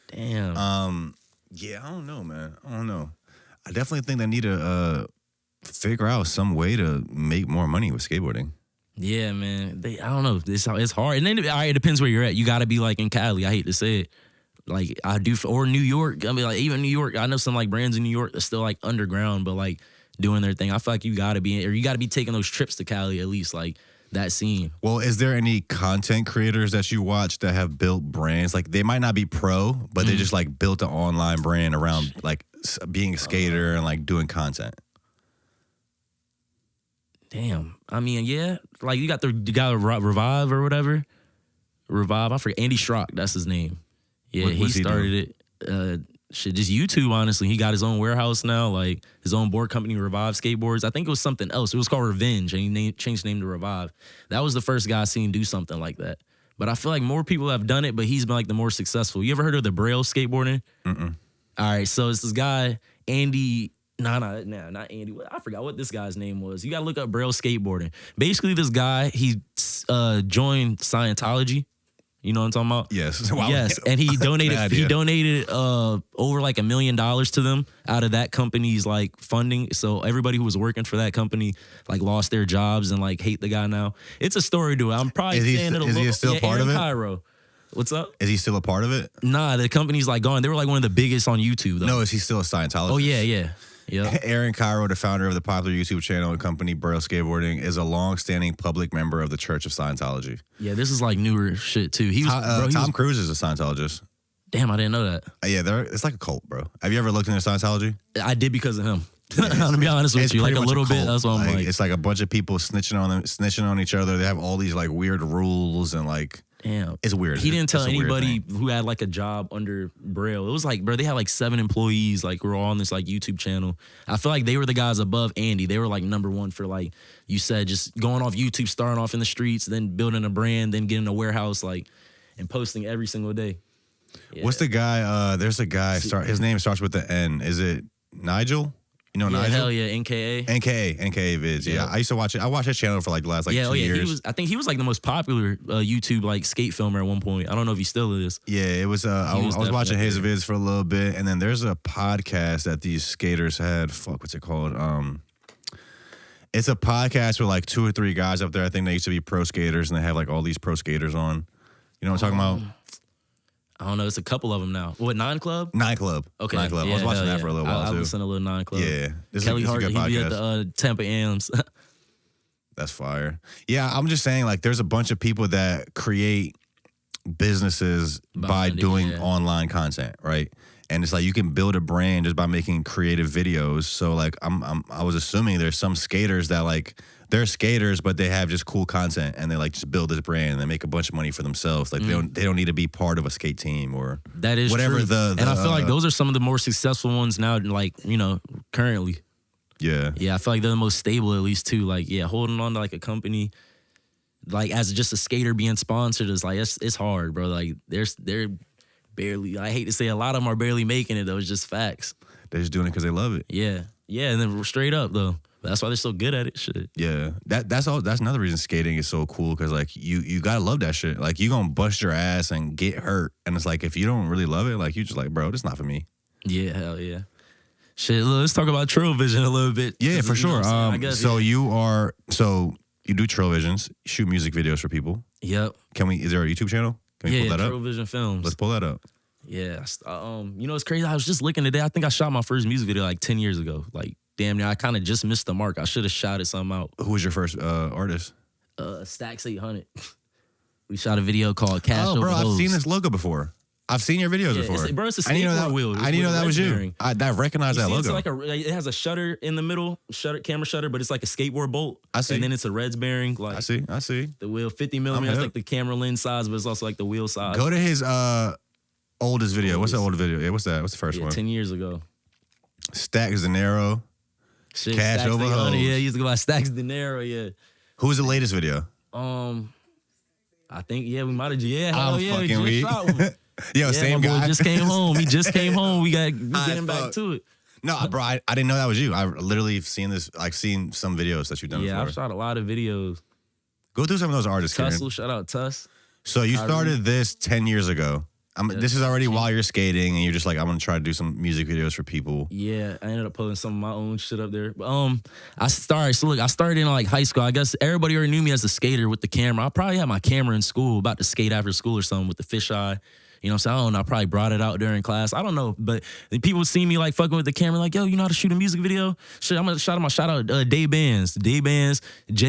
Damn. Yeah, I don't know, man. I don't know. I definitely think they need to figure out some way to make more money with skateboarding. Yeah, man. I don't know. It's hard, and then it depends where you're at. You got to be like in Cali. I hate to say it. Like I do, or New York. I mean, like even New York. I know some like brands in New York that's still like underground, but like doing their thing. I feel like you got to be taking those trips to Cali at least, like that scene. Well, is there any content creators that you watch that have built brands? Like they might not be pro, but they just like built an online brand around like being a skater and like doing content. Damn. I mean, yeah. Like you got Revive or whatever. Revive. I forget. Andy Schrock. That's his name. Yeah, he started it. Shit, just YouTube, honestly. He got his own warehouse now, like his own board company, Revive Skateboards. I think it was something else. It was called Revenge, and he changed the name to Revive. That was the first guy I seen do something like that. But I feel like more people have done it, but he's been like the more successful. You ever heard of the Braille skateboarding? Mm-mm. All right, so it's this guy, Andy. Not Andy. I forgot what this guy's name was. You got to look up Braille skateboarding. Basically, this guy, he joined Scientology. You know what I'm talking about? Yes. Wow. Yes, and he donated. He donated over like $1 million to them out of that company's like funding. So everybody who was working for that company like lost their jobs and like hate the guy now. It's a story to it. I'm probably saying it a little. Is he still part of it? Cairo. What's up? Is he still a part of it? Nah, the company's like gone. They were like one of the biggest on YouTube though. No, is he still a Scientologist? Oh yeah. Yep. Aaron Cairo, the founder of the popular YouTube channel and company Braille Skateboarding, is a long-standing public member of the Church of Scientology. Yeah, this is like newer shit too. Tom Cruise is a Scientologist. Damn, I didn't know that. Yeah, it's like a cult, bro. Have you ever looked into Scientology? I did because of him. To be honest with you, like a little bit. That's what I'm like. It's like a bunch of people snitching on each other. They have all these like weird rules and like. Damn. It's weird. He didn't tell anybody who had like a job under Braille. It was like, bro, they had like 7 employees, like who were all on this like YouTube channel. I feel like they were the guys above Andy. They were like number one for like you said, just going off YouTube, starting off in the streets, then building a brand, then getting a warehouse, like and posting every single day. Yeah. What's the guy? There's a guy. His name starts with the N. Is it Nigel? You know Nigel? Hell yeah, NKA vids. Yeah, I used to watch it. I watched his channel for like the last 2 years. I think he was like the most popular YouTube like skate filmer at one point. I don't know if he still is. Yeah, it was. I was watching his vids for a little bit, and then there's a podcast that these skaters had. Fuck, what's it called? It's a podcast with like 2 or 3 guys up there. I think they used to be pro skaters, and they have like all these pro skaters on. You know what I'm talking about? I don't know. It's a couple of them now. What, 9 Club? 9 Club. Okay. 9 Club. I was watching that for a little while, too. I listened to a little 9 Club. Yeah. Kelly Hart, he be at the Tampa Ams. That's fire. Yeah, I'm just saying, like, there's a bunch of people that create businesses by doing online content, right? And it's like you can build a brand just by making creative videos. So, like, I was assuming there's some skaters that, like, they're skaters, but they have just cool content, and they like just build this brand and they make a bunch of money for themselves. Like they don't need to be part of a skate team or that is whatever. True. And I feel like those are some of the more successful ones now. Like currently. Yeah. I feel like they're the most stable at least too. Like holding on to like a company, like as just a skater being sponsored is like it's hard, bro. Like they're barely. I hate to say a lot of them are barely making it though. It's just facts. They're just doing it because they love it. Yeah, and then straight up though. That's why they're so good at it. Shit. Yeah, that's all. That's another reason skating is so cool because like you gotta love that shit. Like you gonna bust your ass and get hurt, and it's like if you don't really love it, like you just like, bro, this not for me. Yeah, hell yeah. Shit, let's talk about TrillVision a little bit. Yeah, for sure. I guess, you do TrillVisions, shoot music videos for people. Yep. Is there a YouTube channel? Can we pull that up? TrillVision Films. Let's pull that up. Yeah. It's crazy. I was just looking today. I think I shot my first music video like 10 years ago. Like. Damn near, I kind of just missed the mark. I should have shot it something out. Who was your first artist? Stacks 800. We shot a video called Cash Over bro, Hoes. I've seen this logo before. I've seen your videos before. Bro, it's a skateboard wheel. I didn't know that was you. I recognize that logo. It has a shutter in the middle, camera shutter, but it's like a skateboard bolt. I see. And then it's a Reds bearing. Like I see. The wheel, 50 millimeters, like the camera lens size, but it's also like the wheel size. Go to his oldest video. What's the oldest video? Yeah, what's that? What's the first one? 10 years ago. Stacks Dinero. Shit, Cash Over Hoes. Yeah, he used to go by Stacks Dinero, yeah. Who was the latest video? I think, we might have, I'm fucking we just shot one. Yo, same guy. Just came home. He just came home. We getting back to it. No, bro, I didn't know that was you. I literally seen some videos that you've done before. Yeah, I've shot a lot of videos. Go through some of those artists, Tussle, shout out Tuss. So you started this 10 years ago. This is already while you're skating, and you're just like, I'm gonna try to do some music videos for people. Yeah, I ended up putting some of my own shit up there. But I started in like high school. I guess everybody already knew me as a skater with the camera. I probably had my camera in school, about to skate after school or something with the fisheye. You know what I'm saying? I don't know. I probably brought it out during class. I don't know. But people would see me like fucking with the camera, like, yo, you know how to shoot a music video? Shit, I'm gonna shout out Day Bands, Jay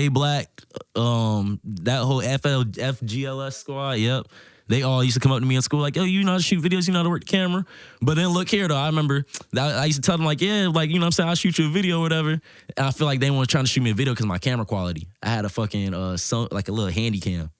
Black, that whole FGLS squad. Yep. They all used to come up to me in school like, yo, you know how to shoot videos, you know how to work the camera. But then look here, though. I remember I used to tell them like, yeah, like, you know what I'm saying? I'll shoot you a video or whatever. And I feel like they weren't trying to shoot me a video because my camera quality. I had a fucking, like a little handy cam.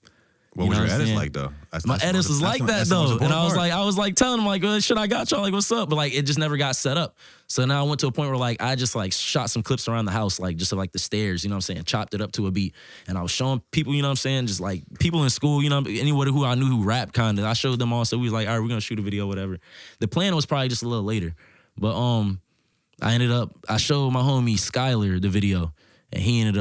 What was your edits like, though? My edits was like that, though. And I was like telling them, like, oh, shit, I got y'all. Like, what's up? But, like, it just never got set up. So now I went to a point where, like, I just, like, shot some clips around the house, like, just, like, the stairs, you know what I'm saying? Chopped it up to a beat. And I was showing people, you know what I'm saying? Just, like, people in school, you know, anybody who I knew who rapped, kind of. I showed them all. So we was like, all right, we're going to shoot a video, whatever. The plan was probably just a little later. But I showed my homie Skyler the video. And he ended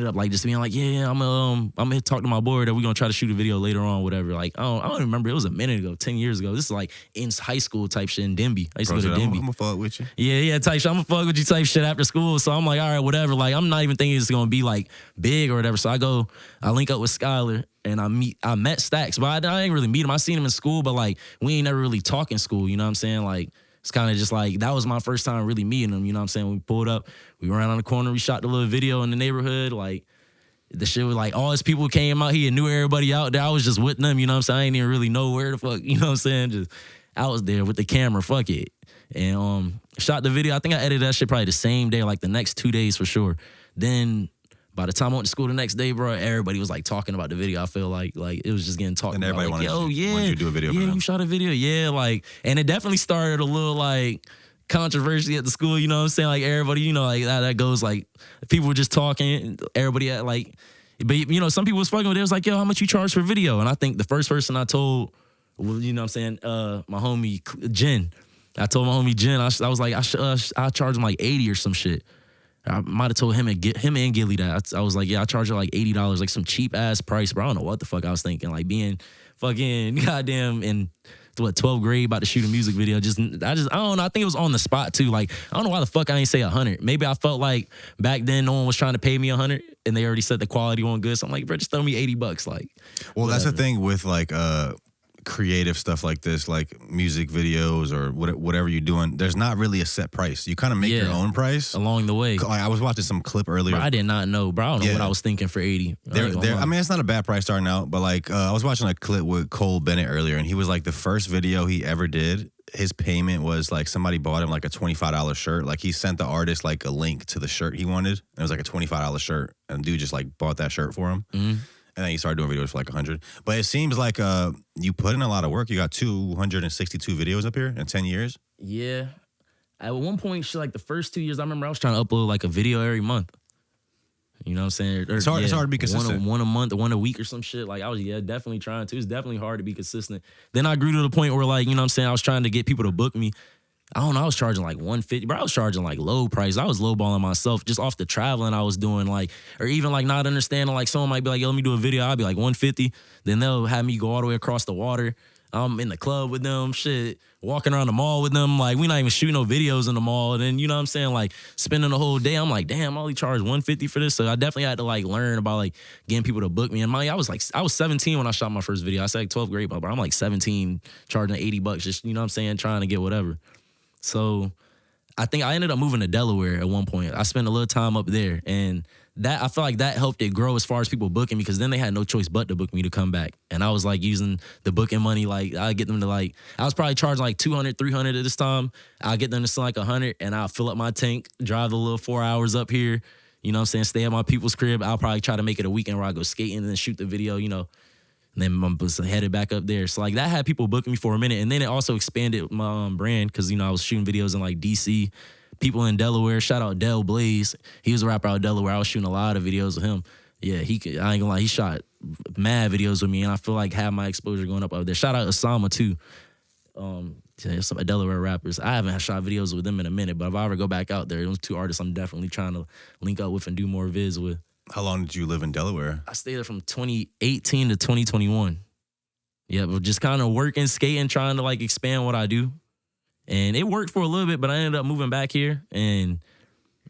up like just being like, yeah, I'm gonna talk to my boy that we're gonna try to shoot a video later on, whatever. Like, I don't remember. It was a minute ago, 10 years ago. This is like in high school type shit in Denby. I used to go to Denby. I'm gonna fuck with you. Yeah, type shit. I'm gonna fuck with you type shit after school. So I'm like, all right, whatever. Like, I'm not even thinking it's gonna be like big or whatever. So I link up with Skyler and I met Stacks, but I didn't really meet him. I seen him in school, but like we ain't never really talk in school. You know what I'm saying? Like, it's kind of just like, that was my first time really meeting him. You know what I'm saying? We pulled up, we ran on the corner, we shot the little video in the neighborhood. Like, the shit was like, all his people came out here and knew everybody out there. I was just with them, you know what I'm saying? I didn't even really know where the fuck, you know what I'm saying? Just, I was there with the camera, fuck it. And shot the video. I think I edited that shit probably the same day, like the next 2 days for sure. Then by the time I went to school the next day, bro, everybody was like talking about the video. I feel like it was just getting talked and about. Everybody like, wanted you to do a video. Yeah, you shot a video. Yeah, like, and it definitely started a little like controversy at the school, you know what I'm saying? Like everybody, you know, like that goes, like people were just talking, everybody at like, but you know, some people was fucking with it. It was like, yo, how much you charge for video? And I think the first person I told, you know what I'm saying, my homie Jen. I told my homie Jen, I was like, I charge him like 80 or some shit. I might have told him and Gilly that. I was like, yeah, I charge her like $80, like some cheap ass price, bro. I don't know what the fuck I was thinking. Like being fucking goddamn in 12th grade about to shoot a music video. I don't know. I think it was on the spot too. Like, I don't know why the fuck I ain't say 100. Maybe I felt like back then no one was trying to pay me 100 and they already said the quality wasn't good. So I'm like, bro, just throw me $80. Like, well, whatever. That's the thing with like creative stuff like this, like music videos or whatever you're doing. There's not really a set price. You kind of make your own price along the way. Like I was watching some clip earlier. Bro, I did not know, bro. I don't know what I was thinking for 80. I mean, it's not a bad price starting out, but like I was watching a clip with Cole Bennett earlier, and he was like, the first video he ever did, his payment was like somebody bought him like a $25 shirt. Like he sent the artist like a link to the shirt he wanted. And it was like a $25 shirt, and dude just like bought that shirt for him. Mm-hmm. And then he started doing videos for like 100. But it seems like you put in a lot of work. You got 262 videos up here in 10 years. Yeah. At one point, shit, like the first 2 years, I remember I was trying to upload like a video every month. You know what I'm saying? It's hard to be consistent. One a month, one a week or some shit. Like I was, definitely trying to. It's definitely hard to be consistent. Then I grew to the point where like, you know what I'm saying? I was trying to get people to book me. I don't know, I was charging like $150, bro. I was charging like low price. I was lowballing myself just off the traveling I was doing, like, or even like not understanding, like someone might be like, yo, let me do a video. I'll be like $150. Then they'll have me go all the way across the water. I'm in the club with them, shit, walking around the mall with them. Like, we not even shooting no videos in the mall. And then, you know what I'm saying? Like, spending the whole day, I'm like, damn, I only charged $150 for this. So I definitely had to like learn about like getting people to book me. And I was 17 when I shot my first video. I said like 12th grade, but I'm like 17 charging $80, just, you know what I'm saying? Trying to get whatever. So I think I ended up moving to Delaware at one point. I spent a little time up there, and that I feel like that helped it grow as far as people booking me, because then they had no choice but to book me to come back. And I was like using the booking money, like I get them to like, I was probably charging like $200, $300 at this time. I'll get them to send like $100, and I'll fill up my tank, drive the little 4 hours up here, you know what I'm saying, stay at my people's crib. I'll probably try to make it a weekend where I go skating and then shoot the video, you know. And then I'm headed back up there. So, like, that had people booking me for a minute. And then it also expanded my brand because, you know, I was shooting videos in, like, D.C., people in Delaware. Shout out Del Blaze. He was a rapper out of Delaware. I was shooting a lot of videos with him. Yeah, I ain't gonna lie, he shot mad videos with me, and I feel like have my exposure going up there. Shout out Osama, too. Some Delaware rappers. I haven't shot videos with them in a minute, but if I ever go back out there, those two artists I'm definitely trying to link up with and do more vids with. How long did you live in Delaware? I stayed there from 2018 to 2021. Yeah, but just kind of working, skating, trying to like expand what I do. And it worked for a little bit, but I ended up moving back here. And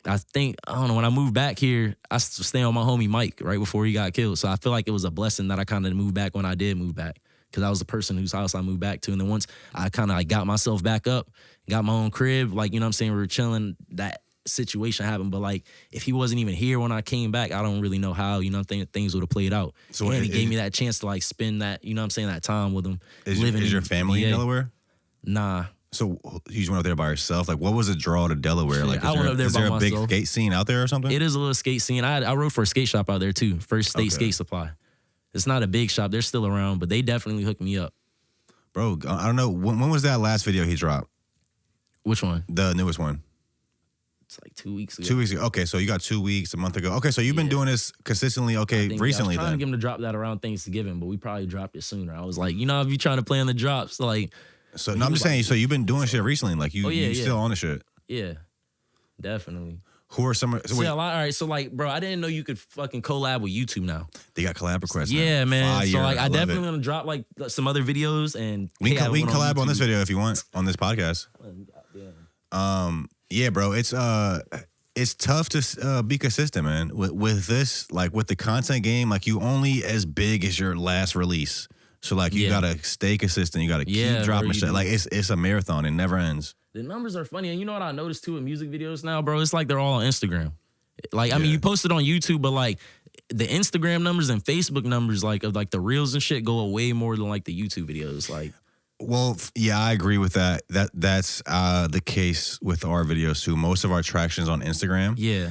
I don't know, when I moved back here, I was staying with my homie Mike right before he got killed. So I feel like it was a blessing that I kind of moved back when I did move back, because I was the person whose house I moved back to. And then once I kind of like got myself back up, got my own crib, like, you know what I'm saying, we were chilling, that situation happened. But like, if he wasn't even here when I came back, I don't really know how, you know, things would have played out. So and he gave me that chance to like spend that, you know what I'm saying, that time with him. Is your family in Delaware? Nah. So you just went up there by yourself? Like, what was the draw to Delaware? Shit, like, I went up there is by there a myself. big skate scene out there or something? It is a little skate scene. I rode for a skate shop out there too. First State Skate Supply. It's not a big shop. They're still around, but they definitely hooked me up. Bro, I don't know. When was that last video he dropped? Which one? The newest one. It's like 2 weeks ago. 2 weeks ago. Okay, so you got 2 weeks, a month ago. Okay, so you've been doing this consistently, recently I was trying to get him to drop that around Thanksgiving, but we probably dropped it sooner. I was like, you know, if you trying to play on the drops, like... So no, I'm just saying, so you've been doing shit recently. Like, you still on the shit. Yeah, definitely. Who are some... So wait, all right, so like, bro, I didn't know you could fucking collab with YouTube now. they got collab requests Yeah, now. man. Fire, So like, I love definitely it. gonna drop like some other videos and... We can collab on this YouTube. video if you want, on this podcast. Yeah, bro, it's tough to be consistent, man. With this, like with the content game, like you only as big as your last release. So like you gotta stay consistent. You gotta keep dropping shit. Like it's a marathon. It never ends. The numbers are funny, and you know what I noticed too with music videos now, bro? It's like they're all on Instagram. Like I mean, you post it on YouTube, but like the Instagram numbers and Facebook numbers, like of like the reels and shit, go way more than like the YouTube videos. Like. Well, yeah, I agree with that. That's the case with our videos too. Most of our traction's on Instagram. Yeah.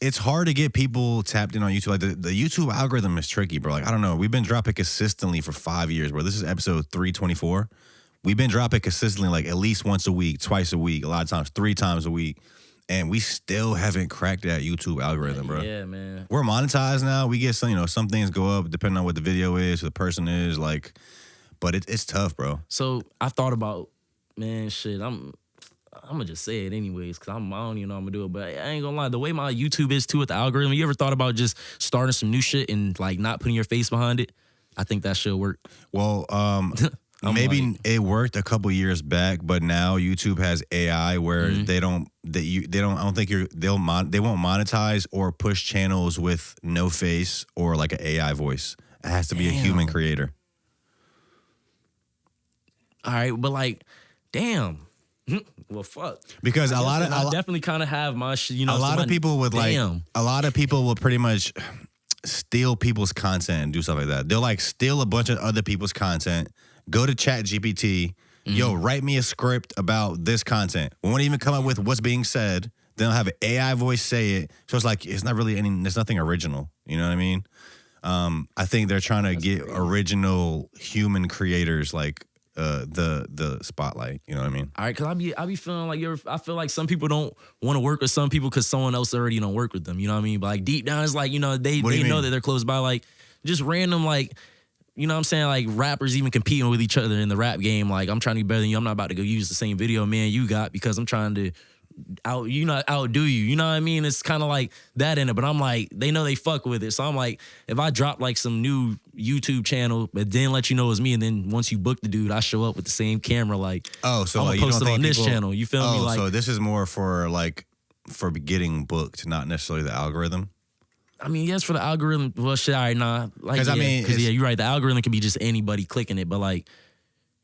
It's hard to get people tapped in on YouTube. Like the YouTube algorithm is tricky, bro. Like I don't know. We've been dropping consistently for 5 years, bro. This is episode 324. We've been dropping consistently like at least once a week, twice a week, a lot of times 3 times a week. And we still haven't cracked that YouTube algorithm, bro. Yeah, man. We're monetized now. We get some things go up depending on what the video is, who the person is, like. But it's tough, bro. So I thought about, man, shit. I'm gonna just say it anyways, cause I don't even know I'm gonna do it. But I ain't gonna lie, the way my YouTube is too with the algorithm. You ever thought about just starting some new shit and like not putting your face behind it? I think that should work. Well, maybe it worked a couple years back, but now YouTube has AI where they won't monetize or push channels with no face or like an AI voice. It has to be a human creator. All right, but like, damn. Well, fuck. Because I definitely kind of have my shit, you know. A lot of people would a lot of people will pretty much steal people's content and do stuff like that. They'll like steal a bunch of other people's content, go to ChatGPT, yo, write me a script about this content. We won't even come up with what's being said. Then they'll have an AI voice say it. So it's like, there's nothing original. You know what I mean? I think they're trying to get original human creators like the spotlight, you know what I mean? All right, cause I be feeling like I feel like some people don't want to work with some people because someone else already don't work with them. You know what I mean? But like deep down, it's like, you know, they know that they're close by. Like just random, like, you know what I'm saying? Like rappers even competing with each other in the rap game. Like I'm trying to be better than you. I'm not about to go use the same video man you got because I'm trying to outdo you. You know what I mean? It's kind of like that in it. But I'm like, they know they fuck with it. So I'm like, if I drop like some new YouTube channel, but then let you know it's me, and then once you book the dude, I show up with the same camera. Like, oh, so I'm gonna post it on this channel. You feel me? Like, so this is more for getting booked, not necessarily the algorithm. I mean, yes, for the algorithm. Well, shit, all right, nah. Like, because you're right. The algorithm can be just anybody clicking it, but like,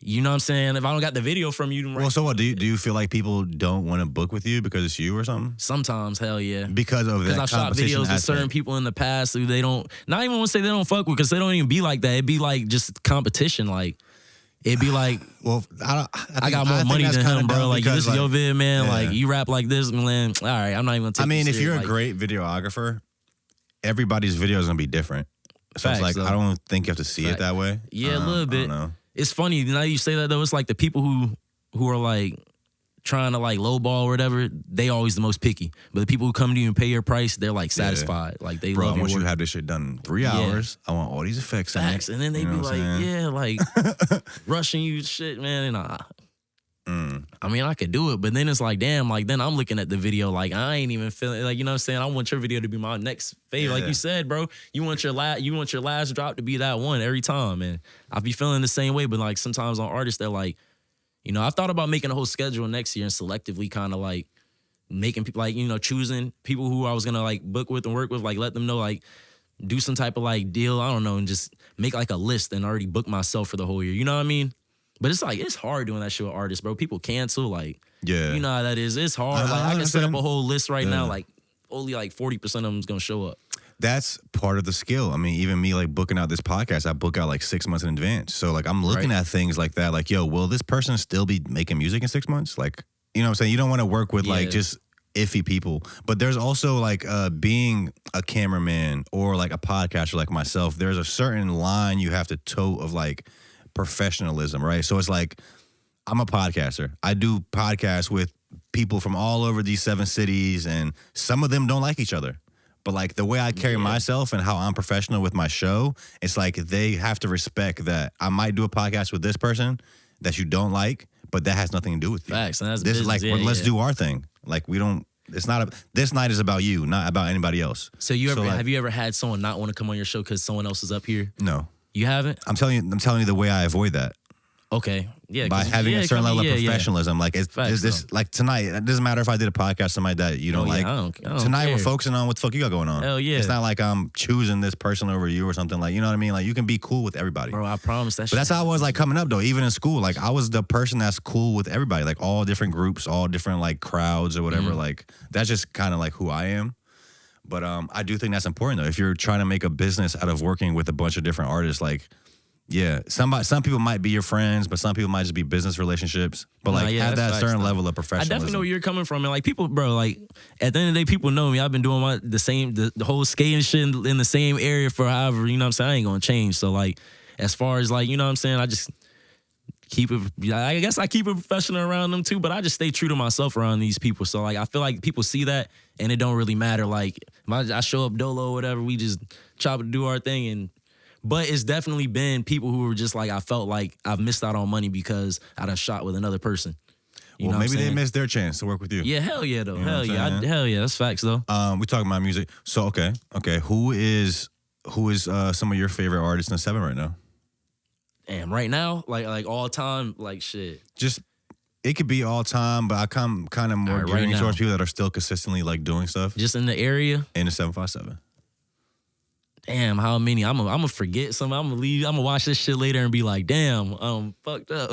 you know what I'm saying? If I don't got the video from you, well, so what? Do you feel like people don't want to book with you because it's you or something? Sometimes, hell yeah. Because I've shot videos with certain people in the past who they don't, not even want to say they don't fuck with, because they don't even be like that. It'd be like just competition. Like, it'd be like, well, I got more money than him, bro. Like, this is your vid, man. Yeah. Like, you rap like this, man. All right, I'm not even gonna take if you're a great videographer, everybody's video is gonna be different. So it's like, I don't think you have to see it that way. Yeah, a little bit. I don't know. It's funny, now you say that though, it's like the people who are like trying to like lowball or whatever, they always the most picky. But the people who come to you and pay your price, they're like satisfied. Like they love I want you to have this shit done in 3 hours. I want all these effects in it. And then they be like, like rushing you shit, man. And I mean, I could do it, but then it's like, damn, like then I'm looking at the video like I ain't even feeling like, you know what I'm saying? I want your video to be my next fave. Like you said, bro, you want your last drop to be that one every time, man. I be feeling the same way, but like sometimes on artists, they're like, you know, I've thought about making a whole schedule next year and selectively kind of like making people like, you know, choosing people who I was gonna like book with and work with, like let them know, like do some type of like deal, I don't know, and just make like a list and already book myself for the whole year. You know what I mean? But it's like, it's hard doing that shit with artists, bro. People cancel, like, Yeah. you know how that is. It's hard. Like, I can set up a whole list right now, like, only like 40% of them's gonna show up. That's part of the skill. I mean, even me like booking out this podcast, I book out like 6 months in advance. So like I'm looking at things like that, like, yo, will this person still be making music in 6 months? Like, you know what I'm saying? You don't want to work with like just iffy people. But there's also like being a cameraman or like a podcaster like myself, there's a certain line you have to toe of like professionalism, right? So it's like, I'm a podcaster. I do podcasts with people from all over these 7 cities, and some of them don't like each other. But like the way I carry myself and how I'm professional with my show, it's like they have to respect that I might do a podcast with this person that you don't like, but that has nothing to do with you. Facts. And that's this is like, let's do our thing. Like we don't. It's not this night is about you, not about anybody else. So have you ever had someone not want to come on your show because someone else is up here? No. You haven't? I'm telling you the way I avoid that. Okay. Yeah. By having a certain level of professionalism. Like, is this, like tonight, it doesn't matter if I did a podcast with somebody that you don't like. I don't tonight care. we're focusing on what the fuck you got going on. Hell yeah. It's not like I'm choosing this person over you or something. Like, you know what I mean? Like, you can be cool with everybody. Bro, I promise that shit. But that's how I was like coming up though, even in school. Like, I was the person that's cool with everybody, like all different groups, all different like crowds or whatever. Like, that's just kind of like who I am. But I do think that's important though. If you're trying to make a business out of working with a bunch of different artists, like, yeah, some people might be your friends, but some people might just be business relationships. But like, have that certain level of professionalism. I definitely know where you're coming from, and like people, bro. Like at the end of the day, people know me. I've been doing the whole skating shit in the same area for however, you know what I'm saying. I ain't gonna change. So like, as far as like, you know what I'm saying, I just keep it. I guess I keep it professional around them too, but I just stay true to myself around these people. So like, I feel like people see that, and it don't really matter. Like, if I show up dolo or whatever, we just chop it, do our thing, and. But it's definitely been people who were just like, I felt like I've missed out on money because I done shot with another person. Well, maybe they missed their chance to work with you. Yeah, hell yeah, though. You know Hell yeah. That's facts, though. We talking about music. So, okay. Who is some of your favorite artists in 7 right now? Damn, right now? Like all time? Like, shit. Just, it could be all time, but I come kind of more gearing towards people that are still consistently like doing stuff. Just in the area? In the 757. Damn, how many? I'm gonna forget some. I'm gonna leave. I'm gonna watch this shit later and be like, damn, I'm fucked up.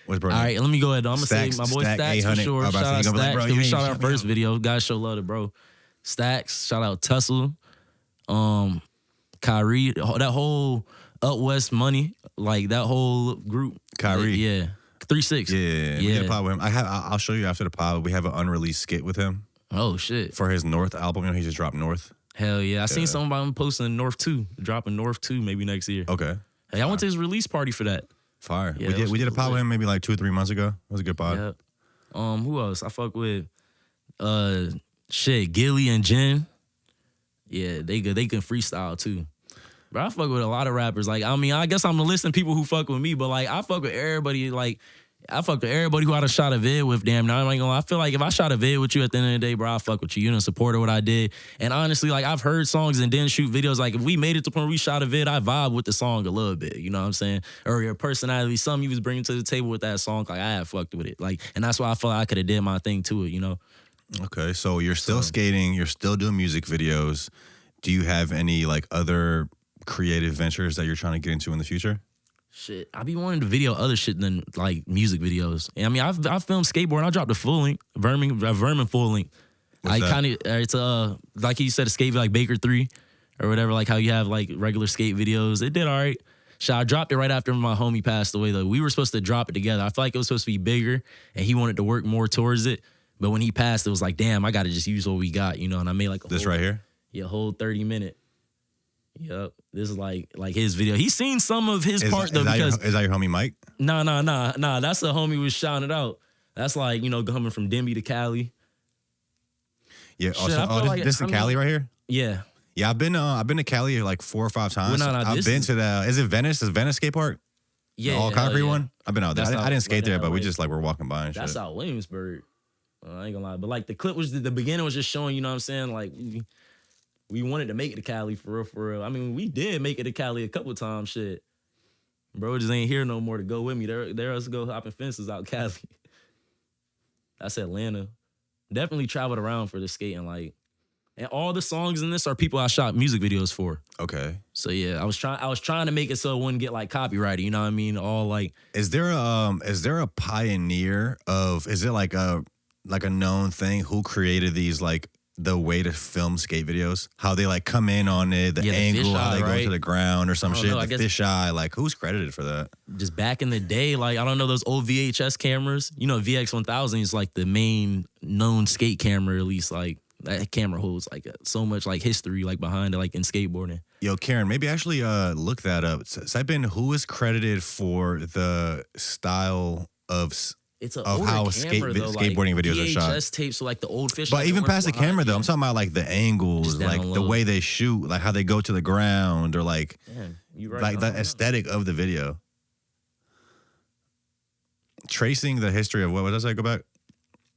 What's bro? All right, let me go ahead. I'm gonna say my boy Stacks for sure. Shout out Stacks. Like, we shot our first video. Guys, show love to bro. Stacks. Shout out Tussle. Kyrie. That whole Up West Money. Like that whole group. Kyrie. Yeah. 3-6. Yeah. We did a pod with him. I'll show you after the pod. We have an unreleased skit with him. Oh shit. For his North album. You know, he just dropped North. Hell yeah. I seen something about him posting North 2, dropping North 2 maybe next year. Okay. Hey, I went to his release party for that. Fire. Yeah, we did a pod with him maybe like 2 or 3 months ago. It was a good pod. Yep. Who else? I fuck with Gilly and Jen. Yeah, they can freestyle too. Bro, I fuck with a lot of rappers. Like, I mean, I guess I'm listing people who fuck with me, but like I fuck with everybody. Like, I fuck with everybody who I done shot a vid with. Damn, now I ain't gonna lie. I feel like if I shot a vid with you at the end of the day, bro, I fuck with you. You done supported what I did. And honestly, like I've heard songs and didn't shoot videos. Like if we made it to the point where we shot a vid, I vibe with the song a little bit. You know what I'm saying? Or your personality, something you was bringing to the table with that song. Like I had fucked with it. Like, and that's why I felt like I could have did my thing to it. You know? Okay, so you're still skating. You're still doing music videos. Do you have any like other creative ventures that you're trying to get into in the future? Shit, I be wanting to video other shit than like music videos. And I mean, I've filmed skateboarding. I dropped a full length, Vermin full length. I kind of it's like you said, a skate like Baker 3 or whatever. Like how you have like regular skate videos. It did all right. Shit, I dropped it right after my homie passed away. Though we were supposed to drop it together. I feel like it was supposed to be bigger, and he wanted to work more towards it. But when he passed, it was like, damn, I got to just use what we got, you know. And I made like this right here. Yeah, whole 30-minute. Yep, this is like his video. He's seen some of his part though. Because is that your homie Mike? Nah. That's the homie who was shouting it out. That's like, you know, coming from Denby to Cali. Yeah. This in Cali right here. Yeah. Yeah, I've been to Cali like 4 or 5 times. Well, I've been to the. Is it Venice? Is Venice skate park? Yeah, the all concrete one. I've been out there. I didn't skate right there, now, but we like, just like were walking by and shit. That's out Williamsburg. I ain't gonna lie, but like the clip was the beginning was just showing, you know what I'm saying, like. We wanted to make it to Cali for real. I mean, we did make it to Cali a couple times, shit. Bro just ain't here no more to go with me. There us go hopping fences out Cali. That's Atlanta. Definitely traveled around for the skating. Like, And all the songs in this are people I shot music videos for. Okay. So yeah, I was trying to make it so it wouldn't get like copyrighted. You know what I mean? All like. Is there a pioneer of? Is it like a known thing? Who created these like the way to film skate videos? How they like come in on it, the angle, how they go to the ground or some shit. The fisheye, like who's credited for that? Just back in the day, like I don't know those old VHS cameras. You know, VX1000 is like the main known skate camera, at least like. That camera holds like so much like history like behind it, like in skateboarding. Yo, Karen, maybe actually look that up. Type in who is credited for the style of how skateboarding videos are shot. VHS tapes, so like the old fish. But even past the camera though, I'm talking about like the angles, like the way they shoot, like how they go to the ground, or like like the aesthetic of the video. Tracing the history of what does that go back?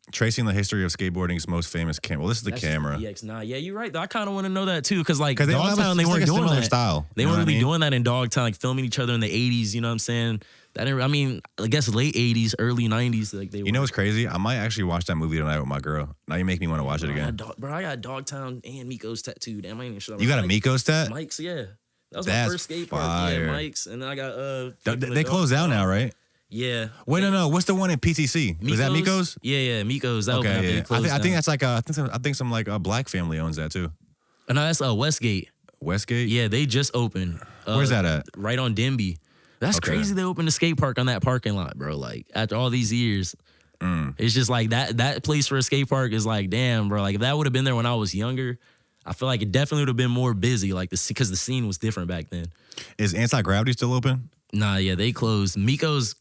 Tracing the history of skateboarding's most famous camera. Well, this is the camera. Nah, yeah, you're right. Though. I kind of want to know that too, because like Dogtown, they weren't doing that. Style. They weren't really doing that in Dogtown, like filming each other in the '80s. You know what I'm saying? I guess late '80s, early '90s. Like they. You know what's crazy? I might actually watch that movie tonight with my girl. Now you make me want to watch it again. I got Dogtown and Miko's tattooed. Damn, I ain't even sure. You got a Miko's tat? Mike's, yeah. That was my first skate park. Yeah, Mike's, and then I got They closed down now, right? Yeah. Wait, no. What's the one in PTC? Was that Miko's? Yeah, Miko's. That okay, yeah. I think that's like I think some like a black family owns that too. No, that's Westgate. Westgate? Yeah, they just opened. Where's that at? Right on Denby. That's crazy. They opened a skate park on that parking lot, bro. Like after all these years, it's just like that place for a skate park is like, damn, bro. Like if that would have been there when I was younger, I feel like it definitely would have been more busy. Like because the scene was different back then. Is Anti-Gravity still open? Nah, yeah, they closed. Miko's.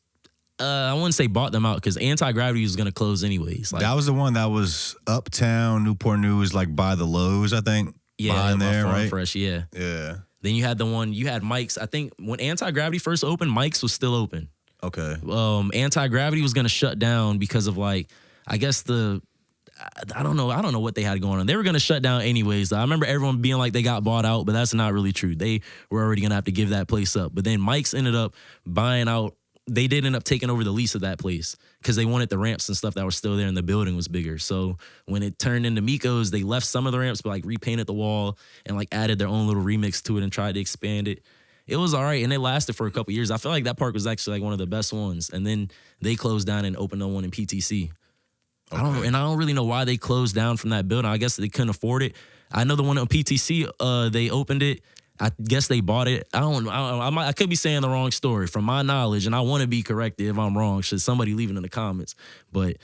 I wouldn't say bought them out because Anti-Gravity was gonna close anyways. Like, that was the one that was uptown Newport News, like by the Lowe's, I think. Yeah, behind there, right? Fresh, yeah. Yeah. Then you had Mike's. I think when Anti-Gravity first opened, Mike's was still open. Okay. Anti-Gravity was gonna shut down because of like, I guess I don't know what they had going on. They were gonna shut down anyways. I remember everyone being like they got bought out, but that's not really true. They were already gonna have to give that place up. But then Mike's ended up buying out. They did end up taking over the lease of that place because they wanted the ramps and stuff that were still there and the building was bigger. So when it turned into Miko's, they left some of the ramps, but like repainted the wall and like added their own little remix to it and tried to expand it. It was all right, and it lasted for a couple years. I feel like that park was actually like one of the best ones. And then they closed down and opened one in PTC. Okay. I don't really know why they closed down from that building. I guess they couldn't afford it. I know the one on PTC, they opened it. I guess they bought it. I could be saying the wrong story from my knowledge, and I want to be corrected if I'm wrong. Should somebody leave it in the comments? But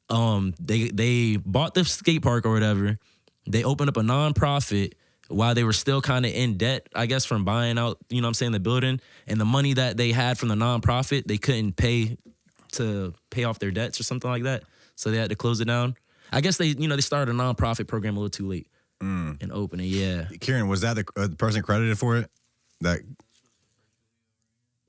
they bought the skate park or whatever. They opened up a nonprofit while they were still kind of in debt, I guess, from buying out, you know what I'm saying, the building. And the money that they had from the nonprofit, they couldn't pay to pay off their debts or something like that. So they had to close it down. I guess they started a nonprofit program a little too late. And opening, yeah. Kieran, was that the person credited for it?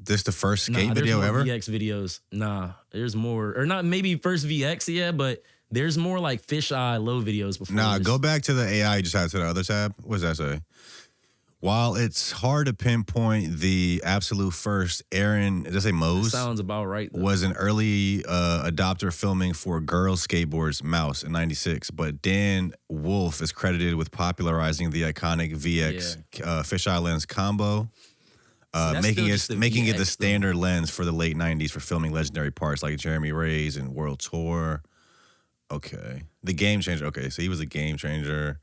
This the first skate video ever? VX videos. Nah, there's more. Or not maybe first VX, yeah, but there's more like fisheye low videos before. Nah, this. Go back to the AI you just had to the other tab. What does that say? While it's hard to pinpoint the absolute first, Aaron, does it say Mose? That sounds about right. Though. Was an early adopter filming for Girls Skateboards Mouse in '96, but Dan Wolf is credited with popularizing the iconic VX fisheye lens combo, making it the standard lens for the late '90s for filming legendary parts like Jeremy Ray's and World Tour. Okay, the Game Changer. Okay, so he was a game changer.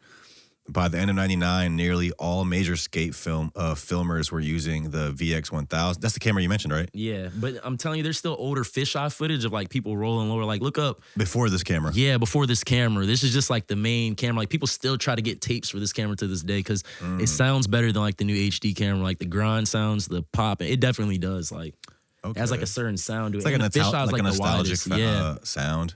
By the end of '99, nearly all major skate filmers were using the VX1000. That's the camera you mentioned, right? Yeah, but I'm telling you, there's still older fisheye footage of like people rolling lower. Like, look up before this camera. Yeah, before this camera. This is just like the main camera. Like, people still try to get tapes for this camera to this day because it sounds better than like the new HD camera. Like the grind sounds, the pop. It definitely does. Like, it has like a certain sound to it. It's like a nostalgic sound.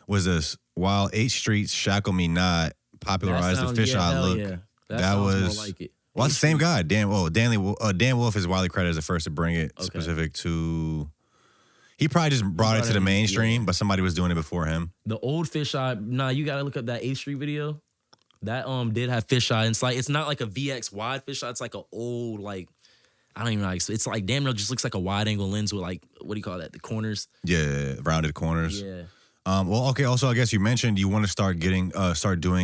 Was this While H Street's Shackle Me Not popularized the fisheye look? Yeah. That was more like it. Well, it's the same guy. Dan Wolf is widely credited as the first to bring it specific to. He probably just brought it to the mainstream, but somebody was doing it before him. The old fisheye. Nah, you gotta look up that 8th Street video. That did have fisheye. It's not like a VX wide fisheye. It's like an old I don't even know. It's like damn near just looks like a wide angle lens with like what do you call that? The corners. Yeah, rounded corners. Yeah. Well, okay. Also, I guess you mentioned you want to start doing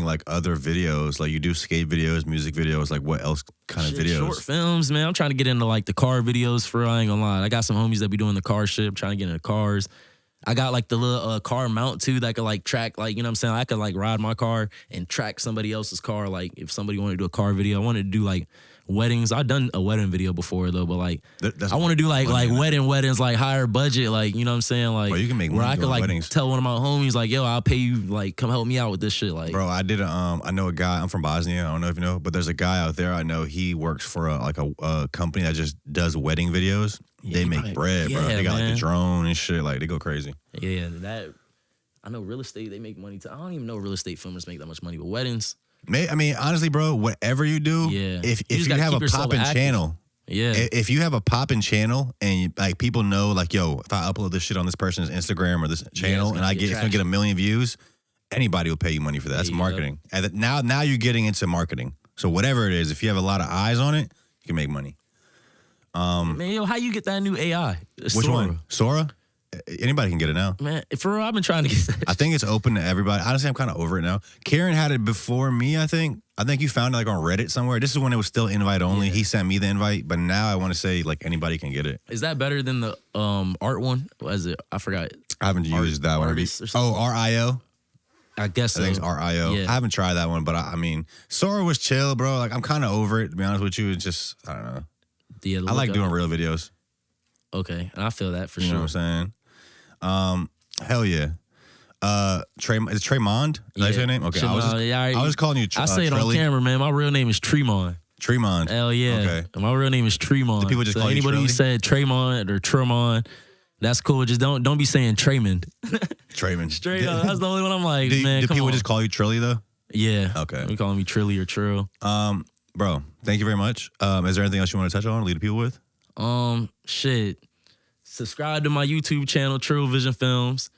like other videos. Like you do skate videos, music videos. Like what else kind of videos? Short films, man. I'm trying to get into like the car videos for real. I ain't gonna lie. I got some homies that be doing the car shit. I'm trying to get into cars. I got like the little car mount too that could like track, like, you know what I'm saying? I could like ride my car and track somebody else's car. Like if somebody wanted to do a car video, I wanted to do like weddings. I've done a wedding video before though, but like I want to do like weddings, like higher budget, like, you know what I'm saying? Like bro, you can make where money I could doing like weddings. tell one of my homies like, yo, I'll pay you, like come help me out with this shit. Like, bro, I did I know a guy. I'm from Bosnia. I don't know if you know, but there's a guy out there I know. He works for a company that just does wedding videos. They make bread, bro. They got like the drone and shit. Like they go crazy. Yeah, that I know real estate. They make money too. I don't even know real estate filmers make that much money, but weddings. I mean, honestly, bro, whatever you do, if you have a popping channel, if you have a popping channel and like people know, like, yo, if I upload this shit on this person's Instagram or this channel and it's gonna get 1 million views, anybody will pay you money for that. That's marketing. And now you're getting into marketing. So whatever it is, if you have a lot of eyes on it, you can make money. Man, yo, how you get that new AI? Which one? Sora? Anybody can get it now. Man, for real, I've been trying to get that. I think it's open to everybody. Honestly, I'm kind of over it now. Karen had it before me, I think. I think you found it like on Reddit somewhere. This is when it was still invite only. Yeah. He sent me the invite, but now I want to say like anybody can get it. Is that better than the art one? What is it? I forgot. I haven't used that one. Oh, RIO? I guess so. I think it's RIO. Yeah. I haven't tried that one, but I mean, Sora was chill, bro. Like I'm kind of over it, to be honest with you. It's just, I don't know. Yeah, I like doing real videos. Okay, and I feel that for sure. You know what I'm saying? Hell yeah. Is it Tremond? Is that your name? Okay. I was calling you I say it on camera, man. My real name is Tremond. Tremond. Hell yeah. Okay. My real name is Tremond. Do people just call anybody who said Tremond or Tremond, that's cool. Just don't be saying Tremond. Tremond. Straight up. That's the only one I'm like, man. Do people just call you Trilly though? Yeah. Okay. They calling me Trilly or Trill. Bro, thank you very much. Is there anything else you want to touch on or lead the people with? Shit. Subscribe to my YouTube channel, TrillVision Films.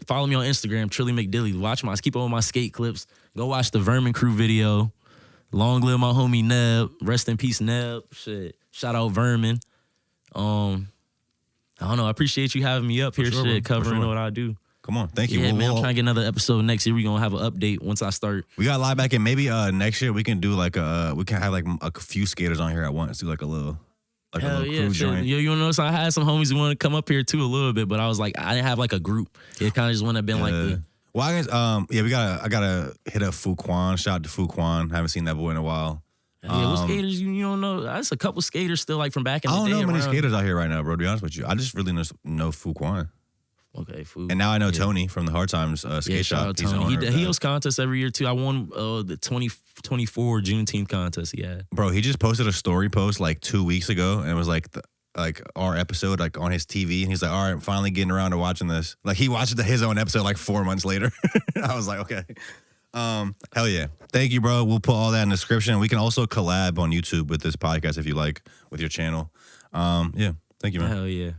Follow me on Instagram, Trilly McDilly. Keep up with my skate clips. Go watch the Vermin Crew video. Long live my homie Neb. Rest in peace, Neb. Shit. Shout out Vermin. I don't know. I appreciate you having me up here, covering what I do. Come on, thank you. Yeah, man, I'm trying to get another episode next year. We're gonna have an update once I start. We gotta lie back in. Maybe next year we can do like we can have like a few skaters on here at once. Do like a little crew joint. Yo, you notice I had some homies who want to come up here too a little bit, but I was like, I didn't have like a group. It kind of just wouldn't have been like the. Well, I guess I gotta hit up Fuquan. Shout out to Fuquan. Haven't seen that boy in a while. Yeah, what skaters you don't know? That's a couple skaters still like from back in the day. I don't know many skaters out here right now, bro. To be honest with you, I just really know Fuquan. Okay, food. And now I know Tony from the Hard Times skate shop. He's Tony. He hosts contests every year too. I won the 2024 Juneteenth contest. Yeah, bro. He just posted a story post like 2 weeks ago, and it was like our episode like on his TV, and he's like, "All right, I'm finally getting around to watching this." Like he watched his own episode like 4 months later. I was like, okay, hell yeah, thank you, bro. We'll put all that in the description. We can also collab on YouTube with this podcast if you like with your channel. Yeah, thank you, man. Hell yeah.